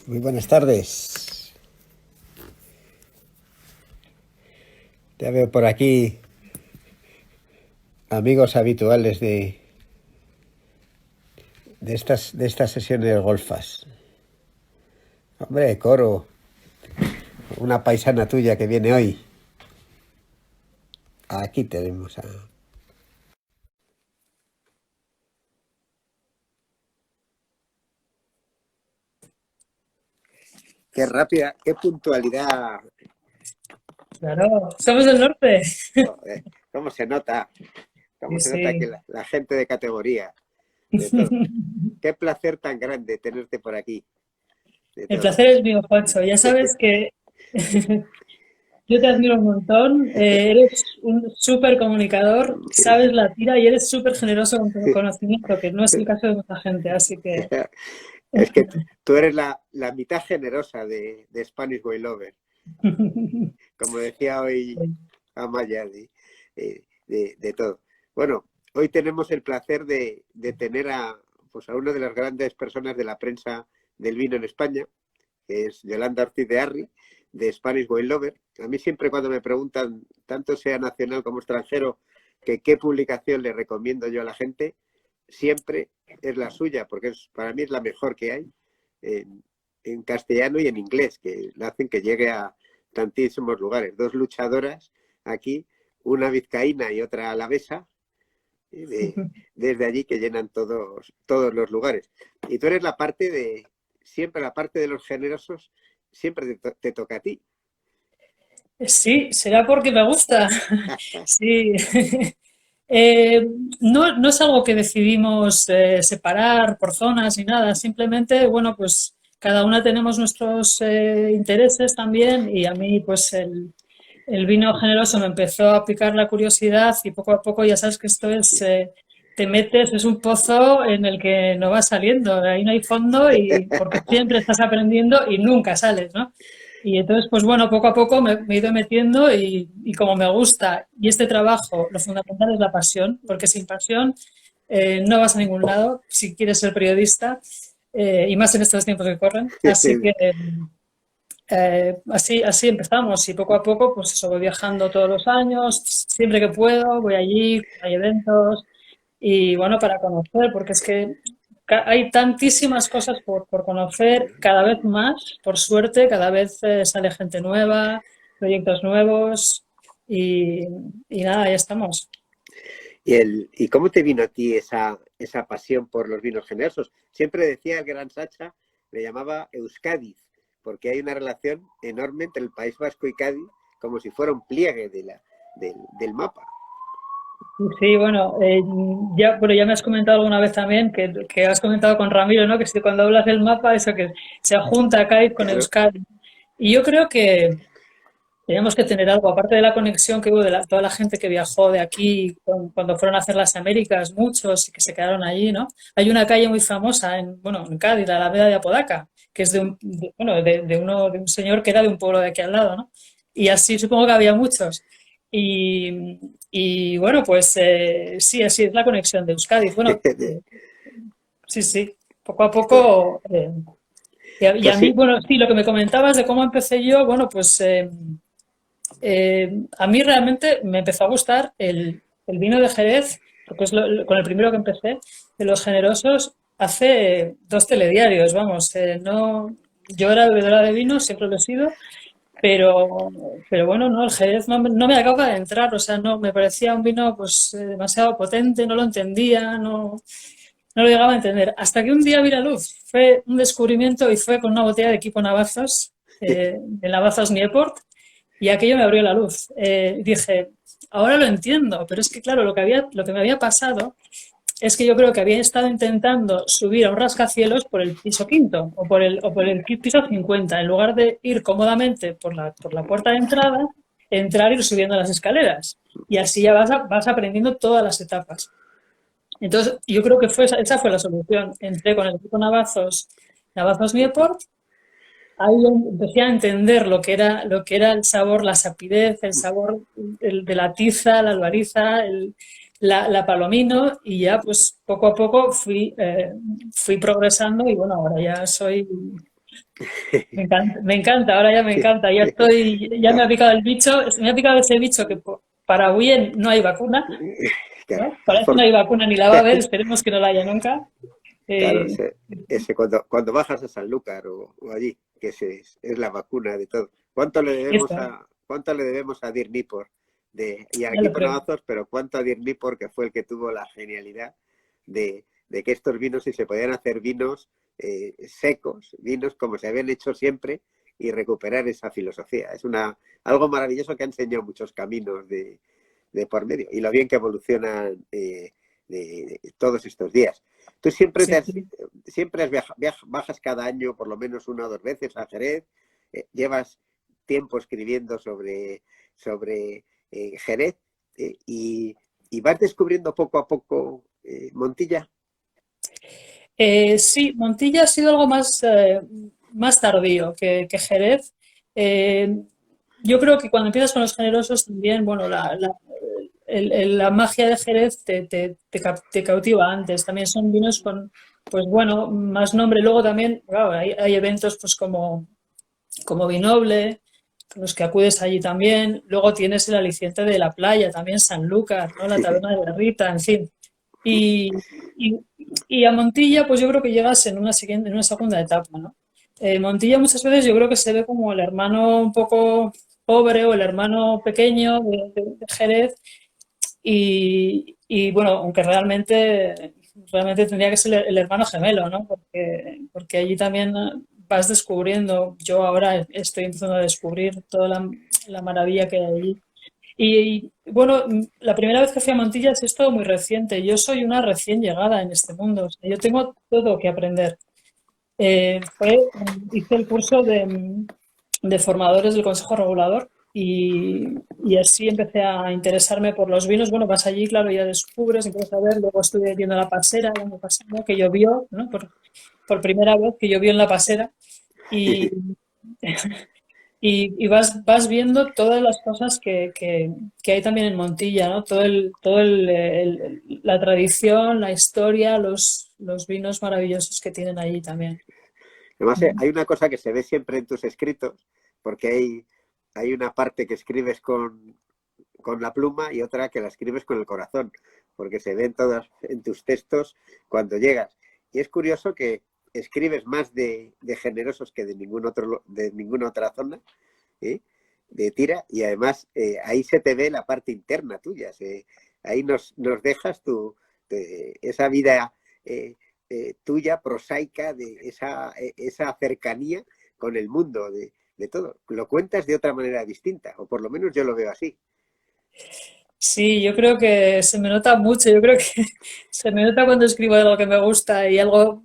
Muy buenas tardes. Ya veo por aquí amigos habituales de estas sesiones golfas. Hombre, Coro, una paisana tuya que viene hoy. Aquí tenemos a... Qué rápida, qué puntualidad. Claro, somos del norte. Joder, cómo se nota, Sí, cómo se nota que sí. la gente de categoría, de todo. Qué placer tan grande tenerte por aquí, de El todo. placer es mío, Juancho. Ya sabes que yo te admiro un montón. Eres un súper comunicador, sabes la tira y eres súper generoso con tu conocimiento, que no es el caso de mucha gente. Así que, Es que tú eres la mitad generosa de Spanish Way Lover, como decía hoy Amaya, de todo. Bueno, hoy tenemos el placer de tener pues a una de las grandes personas de la prensa del vino en España, que es Yolanda Ortiz de Arri, de Spanish Wine Lover. A mí siempre cuando me preguntan, tanto sea nacional como extranjero, que qué publicación le recomiendo yo a la gente, siempre es la suya, porque para mí es la mejor que hay en castellano y en inglés, que la hacen que llegue a tantísimos lugares. Dos luchadoras aquí, una vizcaína y otra alavesa, desde allí que llenan todos los lugares. Y tú eres siempre la parte de los generosos, siempre te toca a ti. sí, será porque me gusta. Sí. Eh, no es algo que decidimos separar por zonas ni nada, simplemente, bueno, pues cada una tenemos nuestros intereses también y a mí pues el vino generoso me empezó a picar la curiosidad y poco a poco ya sabes que esto es, te metes, es un pozo en el que no vas saliendo, de ahí no hay fondo y porque siempre estás aprendiendo y nunca sales, ¿no? Y entonces, pues bueno, poco a poco me he ido metiendo y como me gusta y este trabajo, lo fundamental es la pasión, porque sin pasión no vas a ningún lado si quieres ser periodista y más en estos tiempos que corren. Así que así empezamos y poco a poco, pues eso, voy viajando todos los años, siempre que puedo, voy allí, hay eventos y bueno, para conocer, porque es que hay tantísimas cosas por conocer, cada vez más, por suerte, cada vez sale gente nueva, proyectos nuevos y, y nada, ya estamos. ¿Y cómo te vino a ti esa pasión por los vinos generosos? Siempre decía el gran Sacha, le llamaba Euskadi, porque hay una relación enorme entre el País Vasco y Cádiz, como si fuera un pliegue del mapa. Sí, bueno, bueno, ya me has comentado alguna vez también que has comentado con Ramiro, ¿no? Que si cuando hablas del mapa, eso que se junta Cádiz con Claro. Euskadi. Y yo creo que tenemos que tener algo, aparte de la conexión que hubo de toda la gente que viajó de aquí cuando fueron a hacer las Américas, muchos y que se quedaron allí, ¿no? Hay una calle muy famosa bueno, en Cádiz, la Alameda de Apodaca, que es bueno, de un señor que era de un pueblo de aquí al lado, ¿no? Y así supongo que había muchos. Y bueno, pues sí, así es la conexión de Euskadi. Bueno, sí, sí, poco a poco. Y Pues a mí, sí, bueno, sí, lo que me comentabas de cómo empecé yo, bueno, pues a mí realmente me empezó a gustar el vino de Jerez, porque es con el primero que empecé, de los generosos, hace dos telediarios, vamos. No, yo era bebedora de vino, siempre lo he sido, pero, pero bueno, no, el Jerez no me acaba de entrar, o sea, no, me parecía un vino pues demasiado potente, no lo entendía, no lo llegaba a entender. Hasta que un día vi la luz, fue un descubrimiento y fue con una botella de equipo Navazos, de Navazos Nieport, y aquello me abrió la luz. Dije, ahora lo entiendo, pero es que claro, lo que me había pasado es que yo creo que había estado intentando subir a un rascacielos por el piso quinto o por el piso 50, en lugar de ir cómodamente por la puerta de entrada, entrar y ir subiendo las escaleras. Y así ya vas aprendiendo todas las etapas. Entonces, yo creo que esa fue la solución. Entré con el equipo Navazos Nieport. Ahí empecé a entender lo que era el sabor, la sapidez, el sabor de la tiza, la albariza, la palomino y ya pues poco a poco fui progresando y bueno, ahora ya soy Me encanta, ahora ya me encanta. Ya estoy, ya me ha picado el bicho, me ha picado ese bicho que para bien no hay vacuna, Claro, ¿no? Para eso no hay vacuna ni la va a haber, esperemos que no la haya nunca. claro, Eh, ese cuando bajas a Sanlúcar o allí, que es la vacuna de todo. eso, ¿Cuánto le debemos a Dirk Nippor y al ya lo equipo creo. Navazos, pero cuánto a Dirk Nippor, que fue el que tuvo la genialidad de que estos vinos, si se podían hacer vinos secos, vinos como se habían hecho siempre, y recuperar esa filosofía? Es algo maravilloso que ha enseñado muchos caminos de por medio, y lo bien que evolucionan todos estos días. Tú Sí, sí. siempre bajas cada año por lo menos 1 o 2 veces a Jerez, llevas tiempo escribiendo sobre Jerez, y vas descubriendo poco a poco Montilla. Sí, Montilla ha sido algo más, más tardío que Jerez. Eh, yo creo que cuando empiezas con los generosos también, bueno, la magia de Jerez te cautiva antes. También son vinos con, pues bueno, más nombre. Luego también, claro, hay eventos pues como Vinoble, con los que acudes allí también. Luego tienes el aliciente de la playa, también Sanlúcar, ¿no? La taberna de la Rita, en fin. Y, y- y a Montilla, pues yo creo que llegas en una segunda etapa, ¿no? Montilla muchas veces yo creo que se ve como el hermano un poco pobre o el hermano pequeño de Jerez bueno, aunque realmente tendría que ser el hermano gemelo, ¿no? Porque allí también vas descubriendo, yo ahora estoy empezando a descubrir toda la maravilla que hay allí. Bueno, la primera vez que fui a Montillas es todo muy reciente. Yo soy una recién llegada en este mundo. O sea, yo tengo todo que aprender. Hice el curso de formadores del Consejo Regulador y así empecé a interesarme por los vinos. Bueno, vas allí, claro, ya descubres, empiezas a ver. Luego estuve viendo la pasera el año pasado, que llovió, ¿no? Por primera vez que llovió en la pasera. Y, y vas viendo todas las cosas que hay también en Montilla, ¿no? La tradición, la historia, los vinos maravillosos que tienen allí también. Además, hay una cosa que se ve siempre en tus escritos, porque hay una parte que escribes con la pluma y otra que la escribes con el corazón, porque se ven todas en tus textos cuando llegas. Y es curioso que escribes más de generosos que de ninguna otra zona, ¿eh? De Tira, y además ahí se te ve la parte interna tuya. Ahí nos dejas esa vida tuya, prosaica, de esa cercanía con el mundo, de todo. Lo cuentas de otra manera distinta, o por lo menos yo lo veo así. Sí, yo creo que se me nota mucho. Yo creo que se me nota cuando escribo algo que me gusta y algo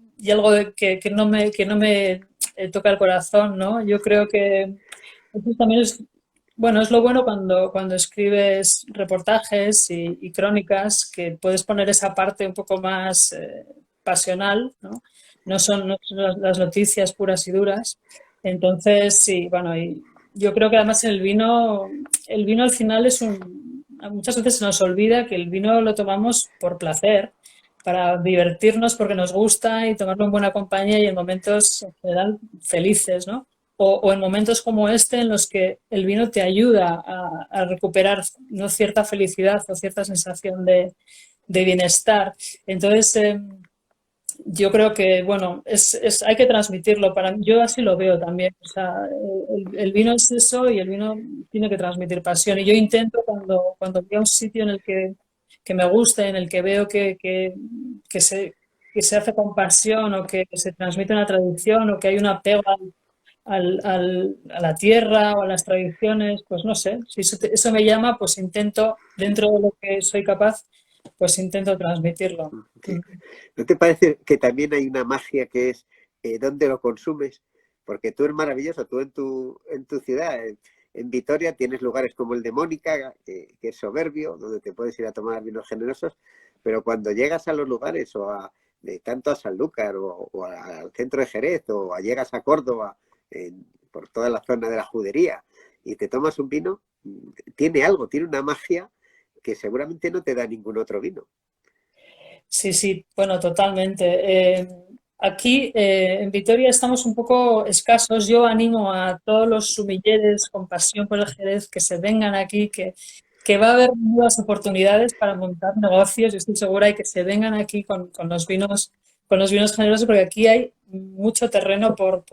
que no me toca el corazón, ¿no? Yo creo que eso también bueno, es lo bueno cuando escribes reportajes y crónicas, que puedes poner esa parte un poco más pasional, ¿no? No son las noticias puras y duras. Entonces, sí, bueno, y yo creo que además el vino al final muchas veces se nos olvida que el vino lo tomamos por placer, para divertirnos porque nos gusta y tomarlo en buena compañía y en momentos en general felices, ¿no? O en momentos como este en los que el vino te ayuda a recuperar, ¿no?, cierta felicidad o cierta sensación de bienestar. Entonces, yo creo que, bueno, hay que transmitirlo. Yo así lo veo también. O sea, el vino es eso y el vino tiene que transmitir pasión. Y yo intento cuando voy a un sitio en el que me gusta, en el que veo que se hace con pasión o que se transmite una tradición o que hay un apego a la tierra o a las tradiciones, pues no sé, si eso me llama, pues intento, dentro de lo que soy capaz, pues intento transmitirlo. Sí. ¿No te parece que también hay una magia que es dónde lo consumes? Porque tú eres maravilloso, tú en tu ciudad, en Vitoria, tienes lugares como el de Mónica, que es soberbio, donde te puedes ir a tomar vinos generosos, pero cuando llegas a los lugares, tanto a Sanlúcar o al centro de Jerez, llegas a Córdoba, por toda la zona de la Judería, y te tomas un vino, tiene algo, tiene una magia que seguramente no te da ningún otro vino. Sí, sí, bueno, totalmente. Aquí en Vitoria estamos un poco escasos. Yo animo a todos los sumilleres con pasión por el Jerez que se vengan aquí, que va a haber nuevas oportunidades para montar negocios, yo estoy segura, y que se vengan aquí con los vinos generosos, porque aquí hay mucho terreno por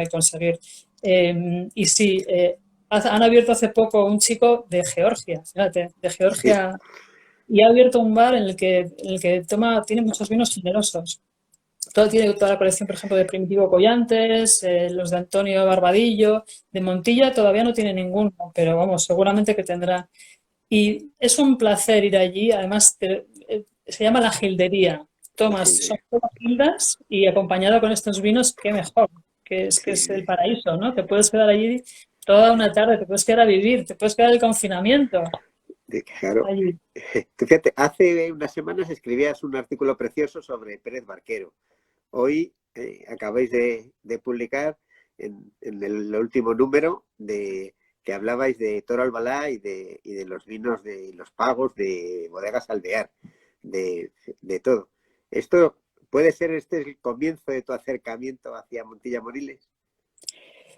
conseguir. Y sí, han abierto hace poco un chico de Georgia, fíjate, de Sí, Georgia, y ha abierto un bar en el que tiene muchos vinos generosos. Tiene toda la colección, por ejemplo, de Primitivo Collantes, los de Antonio Barbadillo, de Montilla todavía no tiene ninguno, pero vamos, seguramente que tendrá. Y es un placer ir allí, además se llama La Gildería. Tomas, son sí, todas gildas y acompañado con estos vinos, qué mejor, que es el sí, paraíso, ¿no? Te puedes quedar allí toda una tarde, te puedes quedar a vivir, te puedes quedar el confinamiento claro. allí. Tú fíjate, hace unas semanas escribías un artículo precioso sobre Pérez Barquero. Hoy acabáis de publicar en el último número que hablabais de Toro Albalá y de los vinos de los pagos de Bodegas Alvear, de todo. ¿Esto puede ser el comienzo de tu acercamiento hacia Montilla Moriles?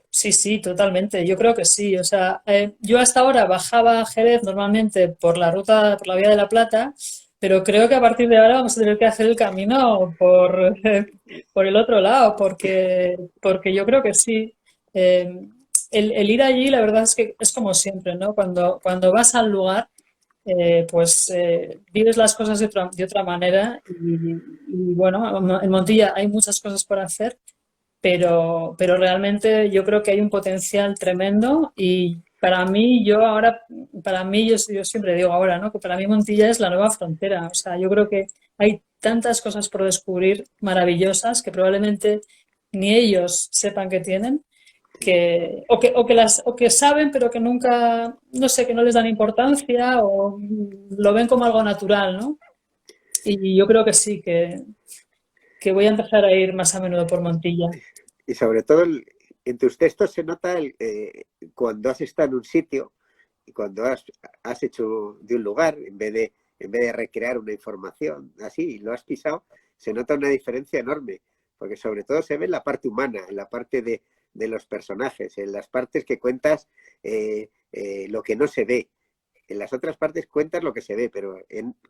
Sí, sí, totalmente. Yo creo que sí. O sea, yo hasta ahora bajaba a Jerez normalmente por la ruta, por la Vía de la Plata, pero creo que a partir de ahora vamos a tener que hacer el camino por el otro lado, porque yo creo que sí. Eh, el ir allí, la verdad es que es como siempre, ¿no? Cuando vas al lugar, pues vives las cosas de otra manera y bueno, en Montilla hay muchas cosas por hacer, pero realmente yo creo que hay un potencial tremendo y yo siempre digo ahora, ¿no? Que para mí Montilla es la nueva frontera. O sea, yo creo que hay tantas cosas por descubrir maravillosas que probablemente ni ellos sepan que tienen, o que saben, pero que nunca, no sé, que no les dan importancia o lo ven como algo natural, ¿no? Y yo creo que sí, que voy a empezar a ir más a menudo por Montilla. Y sobre todo en tus textos se nota cuando has estado en un sitio y cuando has hecho de un lugar, en vez de recrear una información así, y lo has pisado, se nota una diferencia enorme, porque sobre todo se ve en la parte humana, en la parte de los personajes, en las partes que cuentas lo que no se ve. En las otras partes cuentas lo que se ve, pero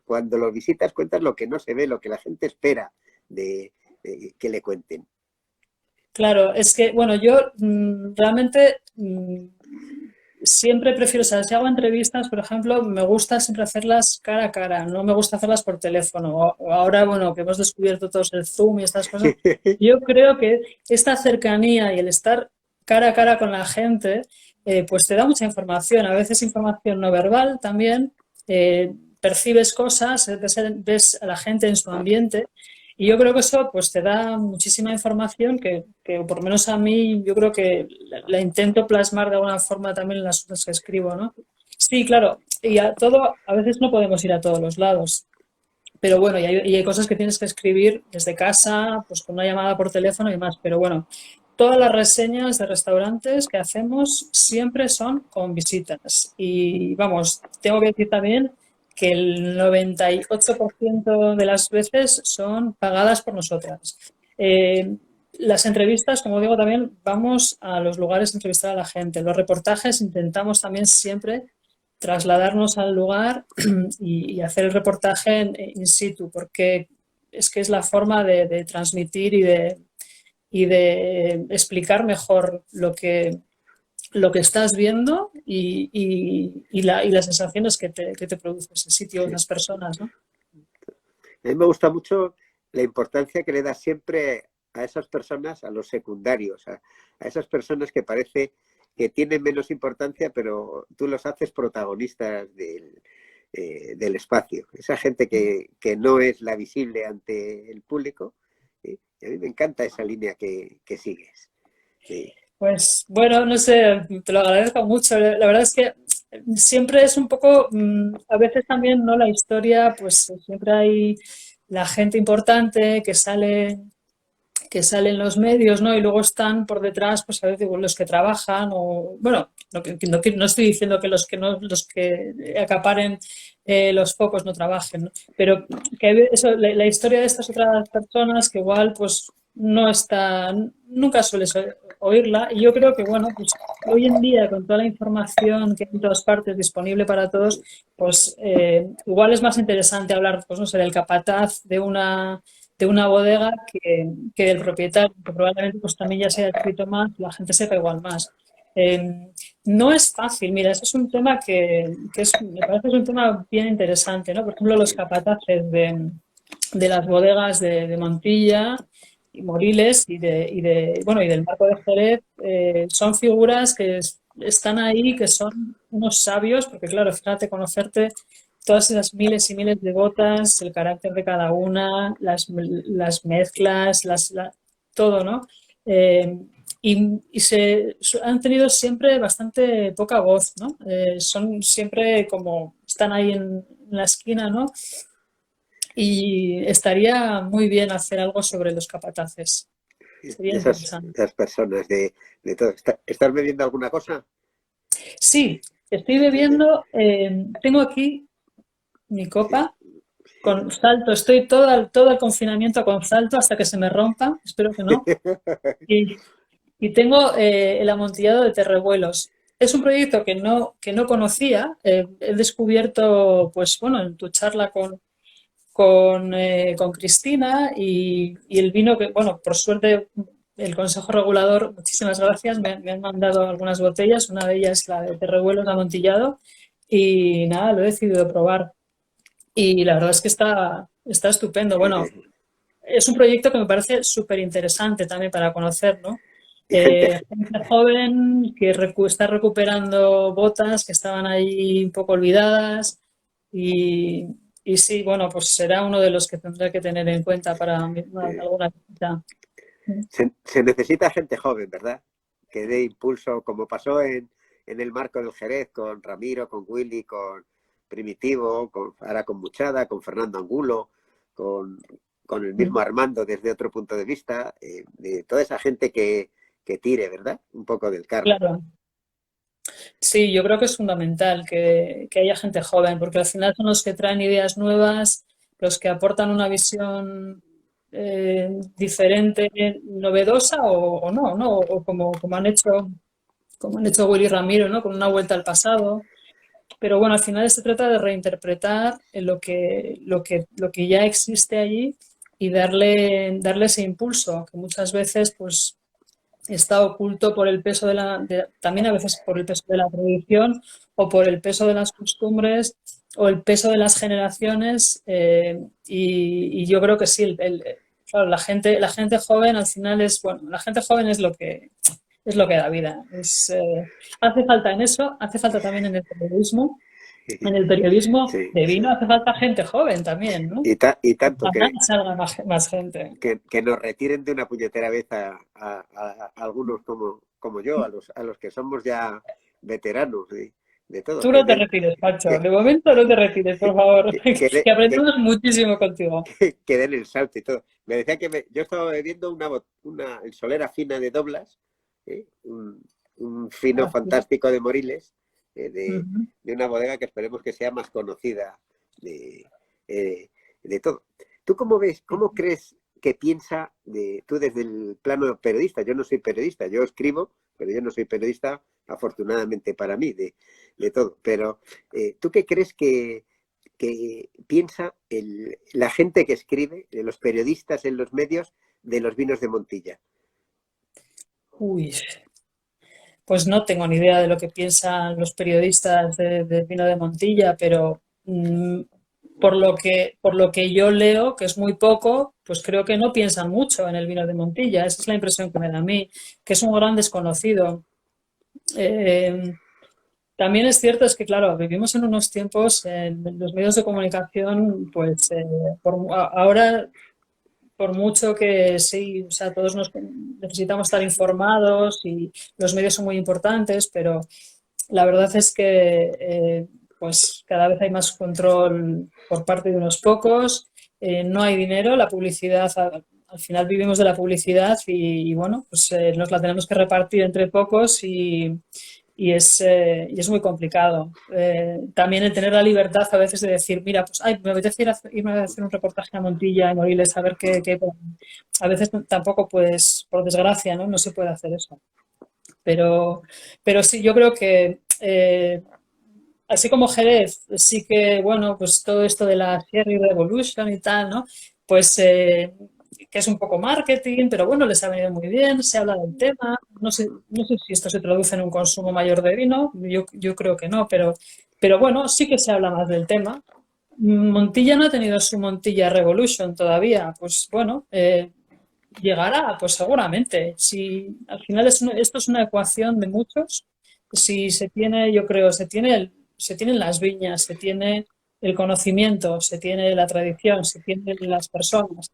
cuando lo visitas cuentas lo que no se ve, lo que la gente espera de que le cuenten. Claro, es que, bueno, yo realmente siempre prefiero, o sea, si hago entrevistas, por ejemplo, me gusta siempre hacerlas cara a cara, no me gusta hacerlas por teléfono. O ahora, bueno, que hemos descubierto todos el Zoom y estas cosas, yo creo que esta cercanía y el estar cara a cara con la gente, pues te da mucha información, a veces información no verbal también, percibes cosas, ves a la gente en su ambiente. Y yo creo que eso pues te da muchísima información que por lo menos a mí yo creo que la intento plasmar de alguna forma también en las cosas que escribo, ¿no? Sí, claro, a veces no podemos ir a todos los lados, pero bueno, y hay cosas que tienes que escribir desde casa, pues con una llamada por teléfono y demás, pero bueno, todas las reseñas de restaurantes que hacemos siempre son con visitas. Y vamos, tengo que decir también que el 98% de las veces son pagadas por nosotras. Eh, las entrevistas, como digo, también vamos a los lugares a entrevistar a la gente. Los reportajes intentamos también siempre trasladarnos al lugar y hacer el reportaje in situ, porque es que es la forma de transmitir y de explicar mejor lo que estás viendo y las sensaciones que te produce ese sitio, Sí. esas personas, ¿no? A mí me gusta mucho la importancia que le das siempre a esas personas, a los secundarios, a esas personas que parece que tienen menos importancia, pero tú los haces protagonistas del espacio. Esa gente que no es la visible ante el público. Y a mí me encanta esa línea que sigues. Sí, Pues bueno, no sé, te lo agradezco mucho. La verdad es que siempre es un poco, a veces también, ¿no? La historia, pues siempre hay la gente importante que sale en los medios, ¿no? Y luego están por detrás, pues a veces los que trabajan o, bueno, no estoy diciendo que los que acaparen los focos no trabajen, ¿no? Pero que eso, la historia de estas otras personas que igual, pues no está, nunca sueles oírla. Y yo creo que, bueno, pues hoy en día, con toda la información que hay en todas partes disponible para todos, pues igual es más interesante hablar, pues no sé, del capataz de una bodega que del propietario, que probablemente pues también ya se haya escrito más, la gente sepa igual más. Eh, no es fácil, mira, ese es un tema me parece que es un tema bien interesante, ¿no? Por ejemplo, los capataces de las bodegas de Montilla y Moriles bueno, y del Marco de Jerez, son figuras que están ahí, que son unos sabios, porque claro, fíjate, conocerte todas esas miles y miles de botas, el carácter de cada una, las mezclas, todo, ¿no? Eh, han tenido siempre bastante poca voz, ¿no? Son siempre como, están ahí en la esquina, ¿no? Y estaría muy bien hacer algo sobre los capataces. Sería interesante. Esas personas de todo. ¿Estás bebiendo alguna cosa? Sí, estoy bebiendo, tengo aquí mi Sí. copa con salto. Estoy todo el confinamiento con salto hasta que se me rompa, espero que no. Y, y tengo el amontillado de terrevuelos. Es un proyecto que no conocía. He descubierto, pues bueno, en tu charla con Cristina y el vino que, bueno, por suerte el Consejo Regulador, muchísimas gracias, me han mandado algunas botellas, una de ellas la de Terrevuelos amontillado y nada, lo he decidido probar y la verdad es que está estupendo. Bueno, es un proyecto que me parece súper interesante también para conocer, ¿no? Y gente, Gente joven que está recuperando botas que estaban ahí un poco olvidadas y, y sí, bueno, pues será uno de los que tendré que tener en cuenta para alguna visita. se necesita gente joven, ¿verdad? Que dé impulso, como pasó en el marco del Jerez, con Ramiro, con Willy, con Primitivo, ahora con Muchada, con Fernando Angulo, con, con el mismo Armando desde otro punto de vista, de toda esa gente que tire, ¿verdad? Un poco del carro. Claro, sí, yo creo que es fundamental que haya gente joven, porque al final son los que traen ideas nuevas, los que aportan una visión diferente, novedosa o no, ¿no? O como han hecho Willy y Ramiro, ¿no? Con una vuelta al pasado. Pero bueno, al final se trata de reinterpretar lo que ya existe allí y darle ese impulso, que muchas veces pues está oculto por el peso también a veces por el peso de la tradición o por el peso de las costumbres o el peso de las generaciones y yo creo que sí, claro, la gente joven al final bueno, la gente joven es lo que da vida. Hace falta en eso, hace falta también en el periodismo. En el periodismo Sí, de vino sí. hace falta gente joven también, ¿no? Y tanto Ojalá salga más gente. que nos retiren de una puñetera vez a algunos como yo, a los que somos ya veteranos de todo, Tú no te retires, Pacho. que, De momento no te retires, por favor. que, Que de- que, aprendemos muchísimo contigo. que den el salto y todo. Me decía yo estaba bebiendo una solera fina de Doblas, un fino Así. fantástico de Moriles, Ujú. de una bodega que esperemos que sea más conocida de, eh, de todo. ¿Tú cómo ves, cómo crees que piensa tú desde el plano periodista? Yo no soy periodista, yo escribo, pero yo no soy periodista, afortunadamente para mí, de todo. Pero, ¿tú qué crees que piensa la gente que escribe, los periodistas en los medios, de los vinos de Montilla? Uy, pues no tengo ni idea de lo que piensan los periodistas del vino de Montilla, pero por lo que yo leo, que es muy poco, pues creo que no piensan mucho en el vino de Montilla. Esa es la impresión que me da a mí, que es un gran desconocido. Eh, También es cierto, es que claro, vivimos en unos tiempos en los medios de comunicación, pues ahora, por mucho que sí, o sea, necesitamos estar informados y los medios son muy importantes, pero la verdad es que pues cada vez hay más control por parte de unos pocos, no hay dinero, la publicidad, al final vivimos de la publicidad y bueno, pues nos la tenemos que repartir entre pocos y es muy complicado. También el tener la libertad a veces de decir, mira, pues ay, me apetece irme a hacer un reportaje a Montilla, en Moriles, a ver qué. A veces tampoco, pues, por desgracia, ¿no? No se puede hacer eso. Pero, pero sí, yo creo que así como Jerez, sí que, bueno, pues todo esto de la Sherry Revolution y tal, ¿no? Pues que es un poco marketing, pero bueno, les ha venido muy bien, se habla del tema. No sé si esto se traduce en un consumo mayor de vino, yo creo que no, pero bueno, sí que se habla más del tema. Montilla no ha tenido su Montilla Revolution todavía, pues bueno, llegará, pues seguramente. Si al final esto es una ecuación de muchos, si se tiene, yo creo, se tienen las viñas, se tiene el conocimiento, se tiene la tradición, se tienen las personas.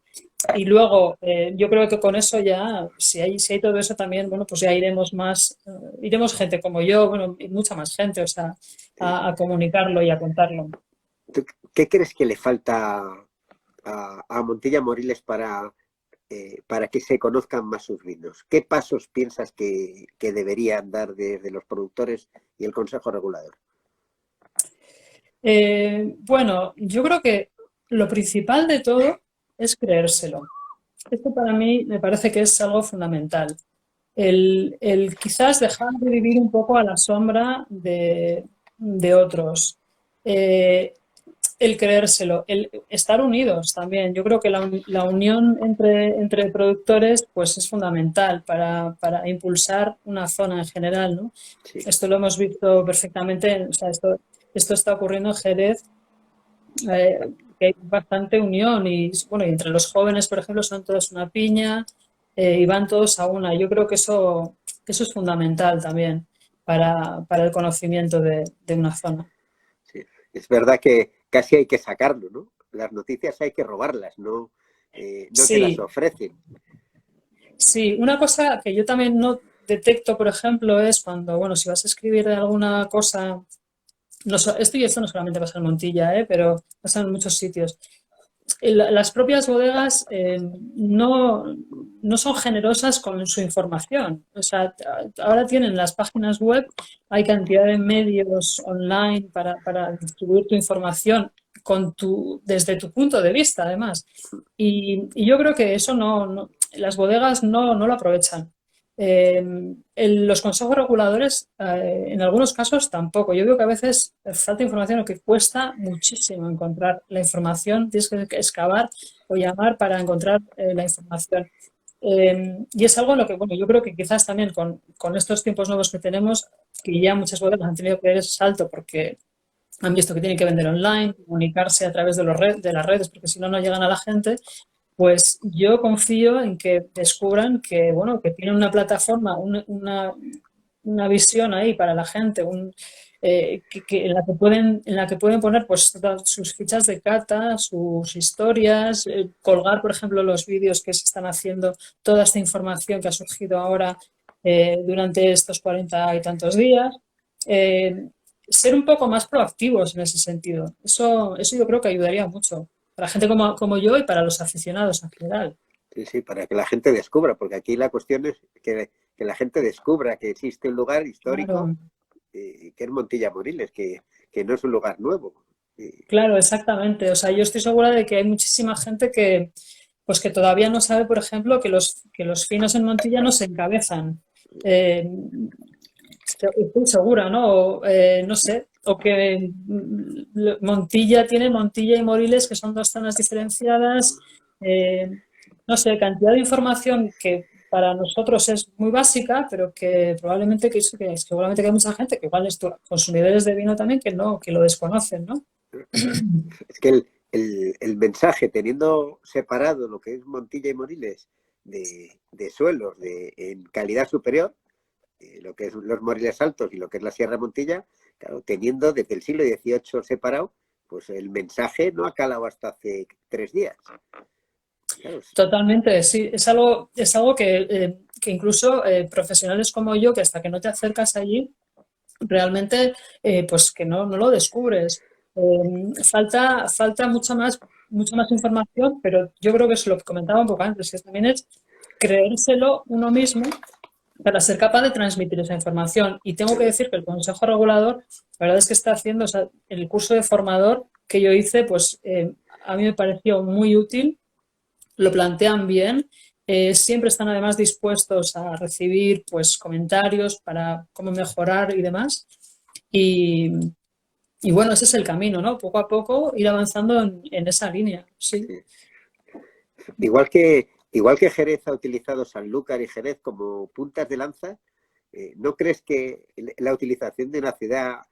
Y luego, yo creo que con eso ya, si hay todo eso también, bueno, pues ya iremos más, iremos gente como yo, bueno, y mucha más gente, o sea, a comunicarlo y a contarlo. ¿Tú qué crees que le falta a Montilla Moriles para que se conozcan más sus vinos? ¿Qué pasos piensas que deberían dar desde los productores y el Consejo Regulador? Bueno, yo creo que lo principal de todo es creérselo. Esto para mí me parece que es algo fundamental. El quizás dejar de vivir un poco a la sombra de otros. Eh, el creérselo, el estar unidos también. Yo creo que la unión entre productores pues es fundamental para impulsar una zona en general, ¿no? Sí, Esto lo hemos visto perfectamente, o sea, esto está ocurriendo en Jerez, que hay bastante unión y bueno, y entre los jóvenes, por ejemplo, son todos una piña y van todos a una. Yo creo que eso es fundamental también para el conocimiento de una zona. sí. Es verdad que casi hay que sacarlo, ¿no? Las noticias hay que robarlas, no te las Sí, ofrecen. sí, una cosa que yo también no detecto, por ejemplo, es cuando, bueno, si vas a escribir de alguna cosa, esto no solamente pasa en Montilla, pero pasa en muchos sitios. Las propias bodegas no son generosas con su información. O sea, ahora tienen las páginas web, hay cantidad de medios online para distribuir tu información desde tu punto de vista, además. Y yo creo que eso las bodegas no lo aprovechan. Los consejos reguladores, en algunos casos, tampoco. Yo veo que a veces falta información o que cuesta muchísimo encontrar la información. Tienes que excavar o llamar para encontrar la información. Y es algo en lo que, bueno, yo creo que quizás también con estos tiempos nuevos que tenemos, que ya muchas bodegas han tenido que dar ese salto porque han visto que tienen que vender online, comunicarse a través de las redes, porque si no, no llegan a la gente. Pues yo confío en que descubran que, bueno, que tienen una plataforma, una visión ahí para la gente, en la que pueden poner pues todas sus fichas de cata, sus historias, colgar, por ejemplo, los vídeos que se están haciendo, toda esta información que ha surgido ahora durante estos 40 y tantos días. Eh, Ser un poco más proactivos en ese sentido. Eso yo creo que ayudaría mucho para gente como yo y para los aficionados en general. Sí, sí, para que la gente descubra, porque aquí la cuestión es que la gente descubra que existe un lugar histórico Claro, que es Montilla Moriles, que no es un lugar nuevo. claro, exactamente. O sea, yo estoy segura de que hay muchísima gente pues que todavía no sabe, por ejemplo, que los finos en Montilla no se encabezan. Eh, Estoy segura, ¿no? No sé, o que Montilla tiene Montilla y Moriles, que son dos zonas diferenciadas. eh, no sé, cantidad de información que para nosotros es muy básica, pero que probablemente seguramente que hay mucha gente que igual consumidores de vino también que lo desconocen, ¿no? Es que el mensaje, teniendo separado lo que es Montilla y Moriles de suelos en calidad superior, lo que es los Moriles Altos y lo que es la Sierra Montilla, claro, teniendo desde el siglo XVIII separado, pues el mensaje no ha calado hasta hace 3 días. Claro, Totalmente, sí. Es algo que incluso profesionales como yo, que hasta que no te acercas allí, realmente pues que no lo descubres. Falta mucha más información, pero yo creo que es lo que comentaba un poco antes, que también es creérselo uno mismo para ser capaz de transmitir esa información. Y tengo que decir que el Consejo Regulador, la verdad es que está haciendo, o sea, el curso de formador que yo hice, pues a mí me pareció muy útil, lo plantean bien, siempre están además dispuestos a recibir pues comentarios para cómo mejorar y demás. Y, y bueno, ese es el camino, ¿no? Poco a poco ir avanzando en esa línea, sí. Sí. Igual que Jerez ha utilizado Sanlúcar y Jerez como puntas de lanza, ¿no crees que la utilización de una ciudad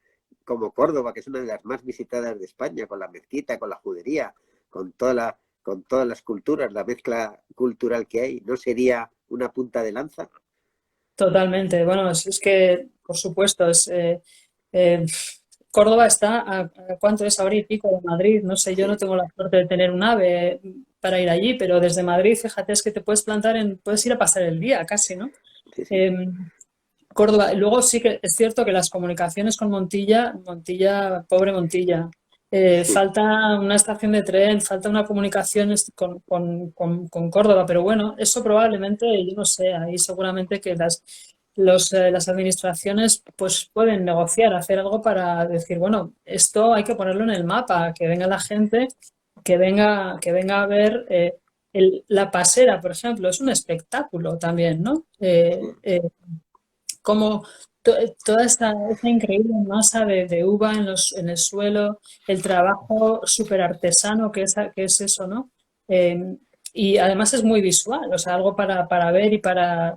como Córdoba, que es una de las más visitadas de España, con la mezquita, con la judería, con todas las culturas, la mezcla cultural que hay, no sería una punta de lanza? Totalmente. Bueno, es que, por supuesto, eh, Córdoba está a cuánto es ahora y pico de Madrid. No sé, yo no Sí, tengo la suerte de tener un ave para ir allí, pero desde Madrid, fíjate, es que te puedes plantar puedes ir a pasar el día casi, ¿no? sí, sí. Eh, Córdoba. Luego sí que es cierto que las comunicaciones con Montilla, pobre Montilla, falta una estación de tren, falta una comunicación con Córdoba, pero bueno, eso probablemente, yo no sé, ahí seguramente que las administraciones pues pueden negociar, hacer algo para decir, bueno, esto hay que ponerlo en el mapa, que venga la gente, que venga a ver la pasera, por ejemplo, es un espectáculo también, ¿no? Como toda esta increíble masa de uva en el suelo, el trabajo súper artesano que es eso, ¿no? Y además es muy visual, o sea, algo para ver y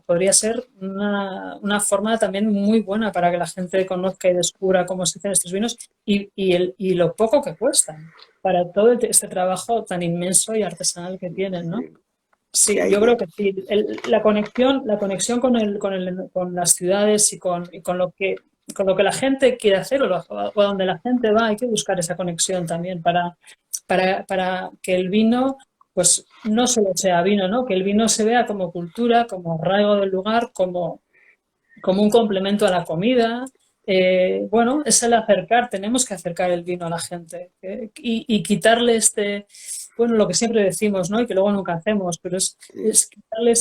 podría ser una forma también muy buena para que la gente conozca y descubra cómo se hacen estos vinos y lo poco que cuestan para todo este trabajo tan inmenso y artesanal que tienen, ¿no? Sí, que Sí, hay yo creo que sí. La conexión con las ciudades y con lo que la gente quiere hacer o a donde la gente va, hay que buscar esa conexión también para que el vino, pues no solo sea vino, ¿no? Que el vino se vea como cultura, como arraigo del lugar, como un complemento a la comida. Bueno, es el acercar, tenemos que acercar el vino a la gente y quitarle bueno, lo que siempre decimos, ¿no? Y que luego nunca hacemos, pero sí. es quitarle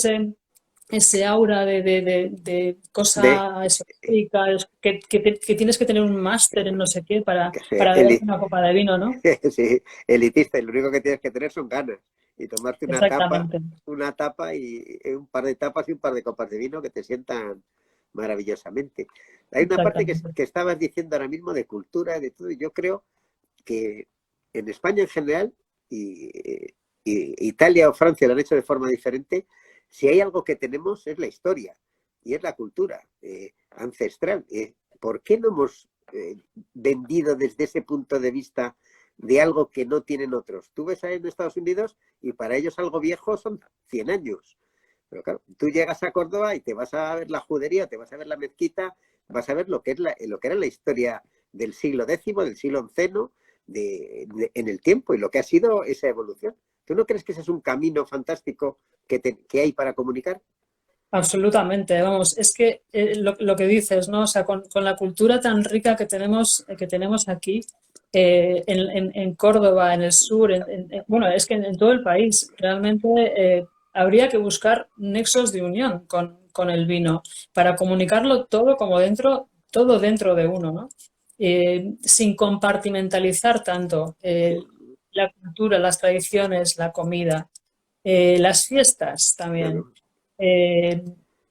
ese aura de De cosa esotérica, que tienes que tener un máster en no sé qué para el, beberte una copa de vino, ¿no? sí, elitista, y lo único que tienes que tener son ganas y tomarte Exactamente, una tapa y un par de tapas y un par de copas de vino que te sientan maravillosamente. Hay una parte exactamente. que estabas diciendo ahora mismo de cultura, de todo, y yo creo que en España en general y Italia o Francia lo han hecho de forma diferente, si hay algo que tenemos es la historia y es la cultura ancestral. ¿Por qué no hemos vendido desde ese punto de vista de algo que no tienen otros? Tú ves ahí en Estados Unidos y para ellos algo viejo son 100 años. Pero claro, tú llegas a Córdoba y te vas a ver la judería, te vas a ver la mezquita, vas a ver lo que era la historia del siglo X, del siglo XI, en el tiempo y lo que ha sido esa evolución. ¿Tú no crees que ese es un camino fantástico que hay para comunicar? Absolutamente, vamos, es que lo que dices, ¿no? O sea, con la cultura tan rica que tenemos aquí, en Córdoba, en el sur, bueno, es que en todo el país, realmente habría que buscar nexos de unión con el vino para comunicarlo todo como todo dentro de uno, ¿no? Sin compartimentalizar tanto Sí, la cultura, las tradiciones, la comida, las fiestas también, claro. eh,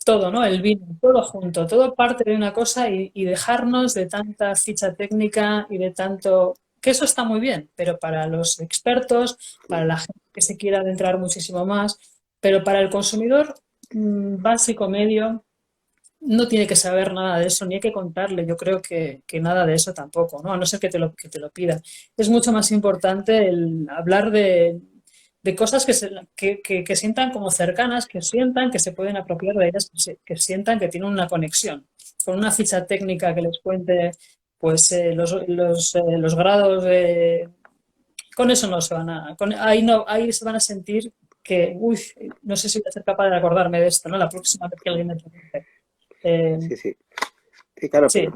todo, ¿no? El vino, todo junto, todo parte de una cosa y dejarnos de tanta ficha técnica y de tanto, que eso está muy bien, pero para los expertos, para la gente que se quiera adentrar muchísimo más, pero para el consumidor básico, medio, no tiene que saber nada de eso, ni hay que contarle, yo creo que nada de eso tampoco, ¿no? A no ser que te lo pida. Es mucho más importante el hablar de cosas que sientan como cercanas, que sientan que se pueden apropiar de ellas, que sientan que tienen una conexión. Con una ficha técnica que les cuente pues los grados con eso no se van a, ahí no, ahí se van a sentir que, uy, no sé si voy a ser capaz de acordarme de esto, ¿no? La próxima vez que alguien me pregunte. Eh, Sí, sí. Sí, claro, sí,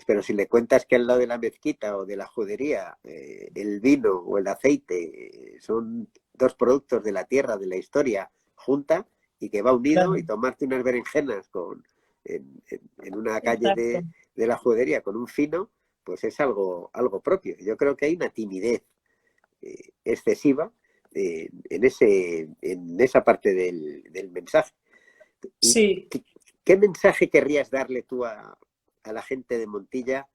pero si le cuentas que al lado de la mezquita o de la judería, el vino o el aceite son dos productos de la tierra, de la historia, junta y que va unido claro, y tomarte unas berenjenas en una calle exacto. de la judería con un fino, pues es algo propio. Yo creo que hay una timidez excesiva en esa parte del mensaje. ¿Y Sí. qué mensaje querrías darle tú a la gente de Montilla?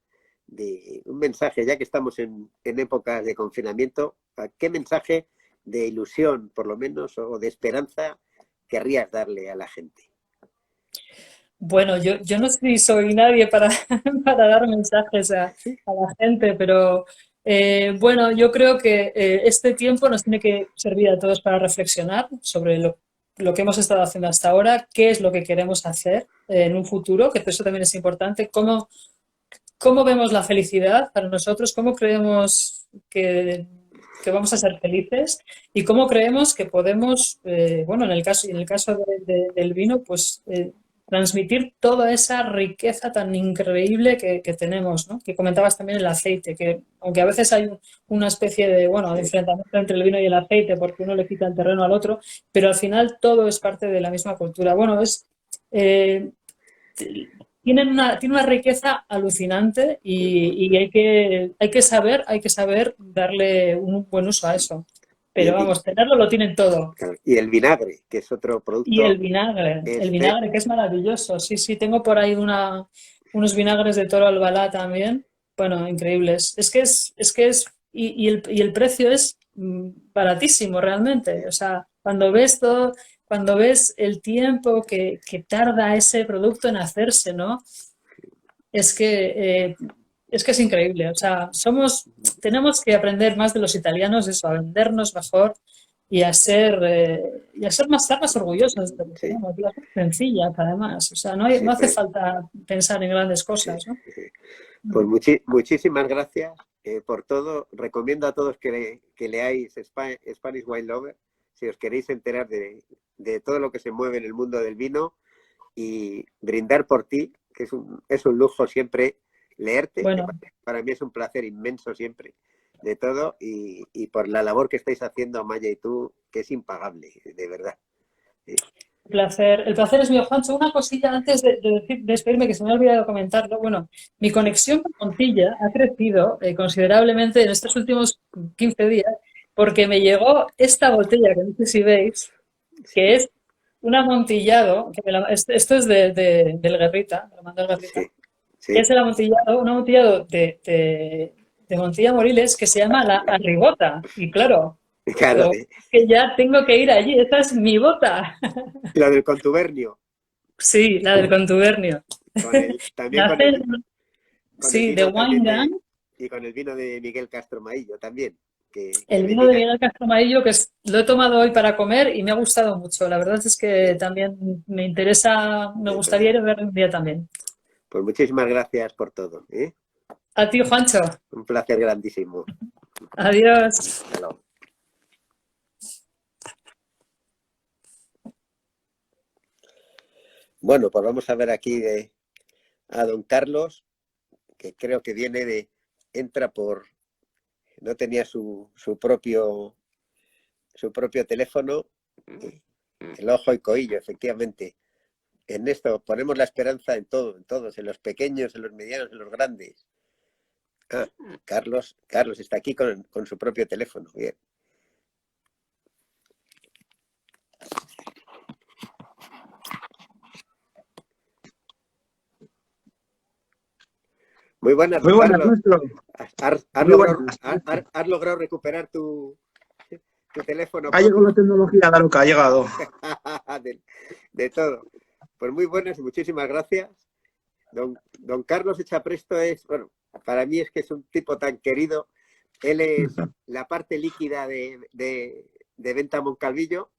De un mensaje, ya que estamos en épocas de confinamiento, ¿qué mensaje de ilusión, por lo menos, o de esperanza querrías darle a la gente? Bueno, yo no sé si soy nadie para, para dar mensajes a la gente, pero bueno, yo creo que este tiempo nos tiene que servir a todos para reflexionar sobre lo que hemos estado haciendo hasta ahora, qué es lo que queremos hacer en un futuro, que eso también es importante, cómo vemos la felicidad para nosotros, cómo creemos que vamos a ser felices y cómo creemos que podemos, bueno, en el caso del vino, pues transmitir toda esa riqueza tan increíble que tenemos, ¿no? Que comentabas también el aceite, que aunque a veces hay una especie de, bueno, de Sí, enfrentamiento entre el vino y el aceite porque uno le quita el terreno al otro, pero al final todo es parte de la misma cultura. Bueno, eh, tiene una riqueza alucinante y hay que saber darle un buen uso a eso. y Pero vamos, tenerlo lo tienen todo. y el vinagre, que es otro Y producto el espe- vinagre que es maravilloso. Sí, sí, tengo por ahí unos vinagres de Toro Albalá también. Bueno, increíbles. Y el precio es baratísimo realmente. O sea, cuando ves el tiempo que tarda ese producto en hacerse, ¿no? Es que, eh, es que es increíble. O sea, tenemos que aprender más de los italianos, eso, a vendernos mejor y a ser más, estar más orgullosos de lo que sí, tenemos. Las cosas sencillas, además. O sea, no sí, hace pues, falta pensar en grandes sí, cosas, ¿no? sí. Pues muchísimas gracias por todo. Recomiendo a todos que leáis Spanish Wine Lover si os queréis enterar de todo lo que se mueve en el mundo del vino y brindar por ti, que es un lujo siempre leerte, que Bueno, para mí es un placer inmenso siempre de todo y por la labor que estáis haciendo, Amaya y tú, que es impagable, de verdad. el placer es mío, Juancho. Una cosilla antes de despedirme que se me ha olvidado comentarlo. Bueno, mi Sí, conexión con Montilla ha crecido considerablemente en estos últimos 15 días porque me llegó esta botella que no sé si veis, que sí, es un amontillado, esto es del Guerrita, me lo mandó el Guerrita, sí, que sí, es un amontillado de Montilla Moriles que se llama la Arribota. Y claro, claro, digo, es que ya tengo que ir allí, esta es mi bota. lo del contubernio, Sí, la del contubernio. también La hacen, con el sí, de vino también Wine Gun, y con el vino de Miguel Castro Maillo también, que el me vino de diga, Miguel Castro que lo he tomado hoy para comer y me ha gustado mucho. La verdad es que eh, también me interesa, me gustaría ir a ver un día también. pues muchísimas gracias por todo, ¿eh? A ti, Juancho. Un placer grandísimo. Adiós. Hasta luego. Bueno, pues vamos a ver aquí a don Carlos, que creo que entra no tenía su propio teléfono, el ojo y coillo, efectivamente. En esto ponemos la esperanza en todo, en todos, en los pequeños, en los medianos, en los grandes. Ah, Carlos está aquí con su propio teléfono. Bien. Muy buenas, Muy don buenas, Carlos. nuestro. ¿Has Muy logrado, buenas. has logrado recuperar tu teléfono Ha llegado la tecnología, claro que ha llegado. de, de todo? Pues muy buenas y muchísimas gracias. Don Carlos Echapresto bueno, para mí es que es un tipo tan querido. Él es la parte líquida de Venta Moncalvillo.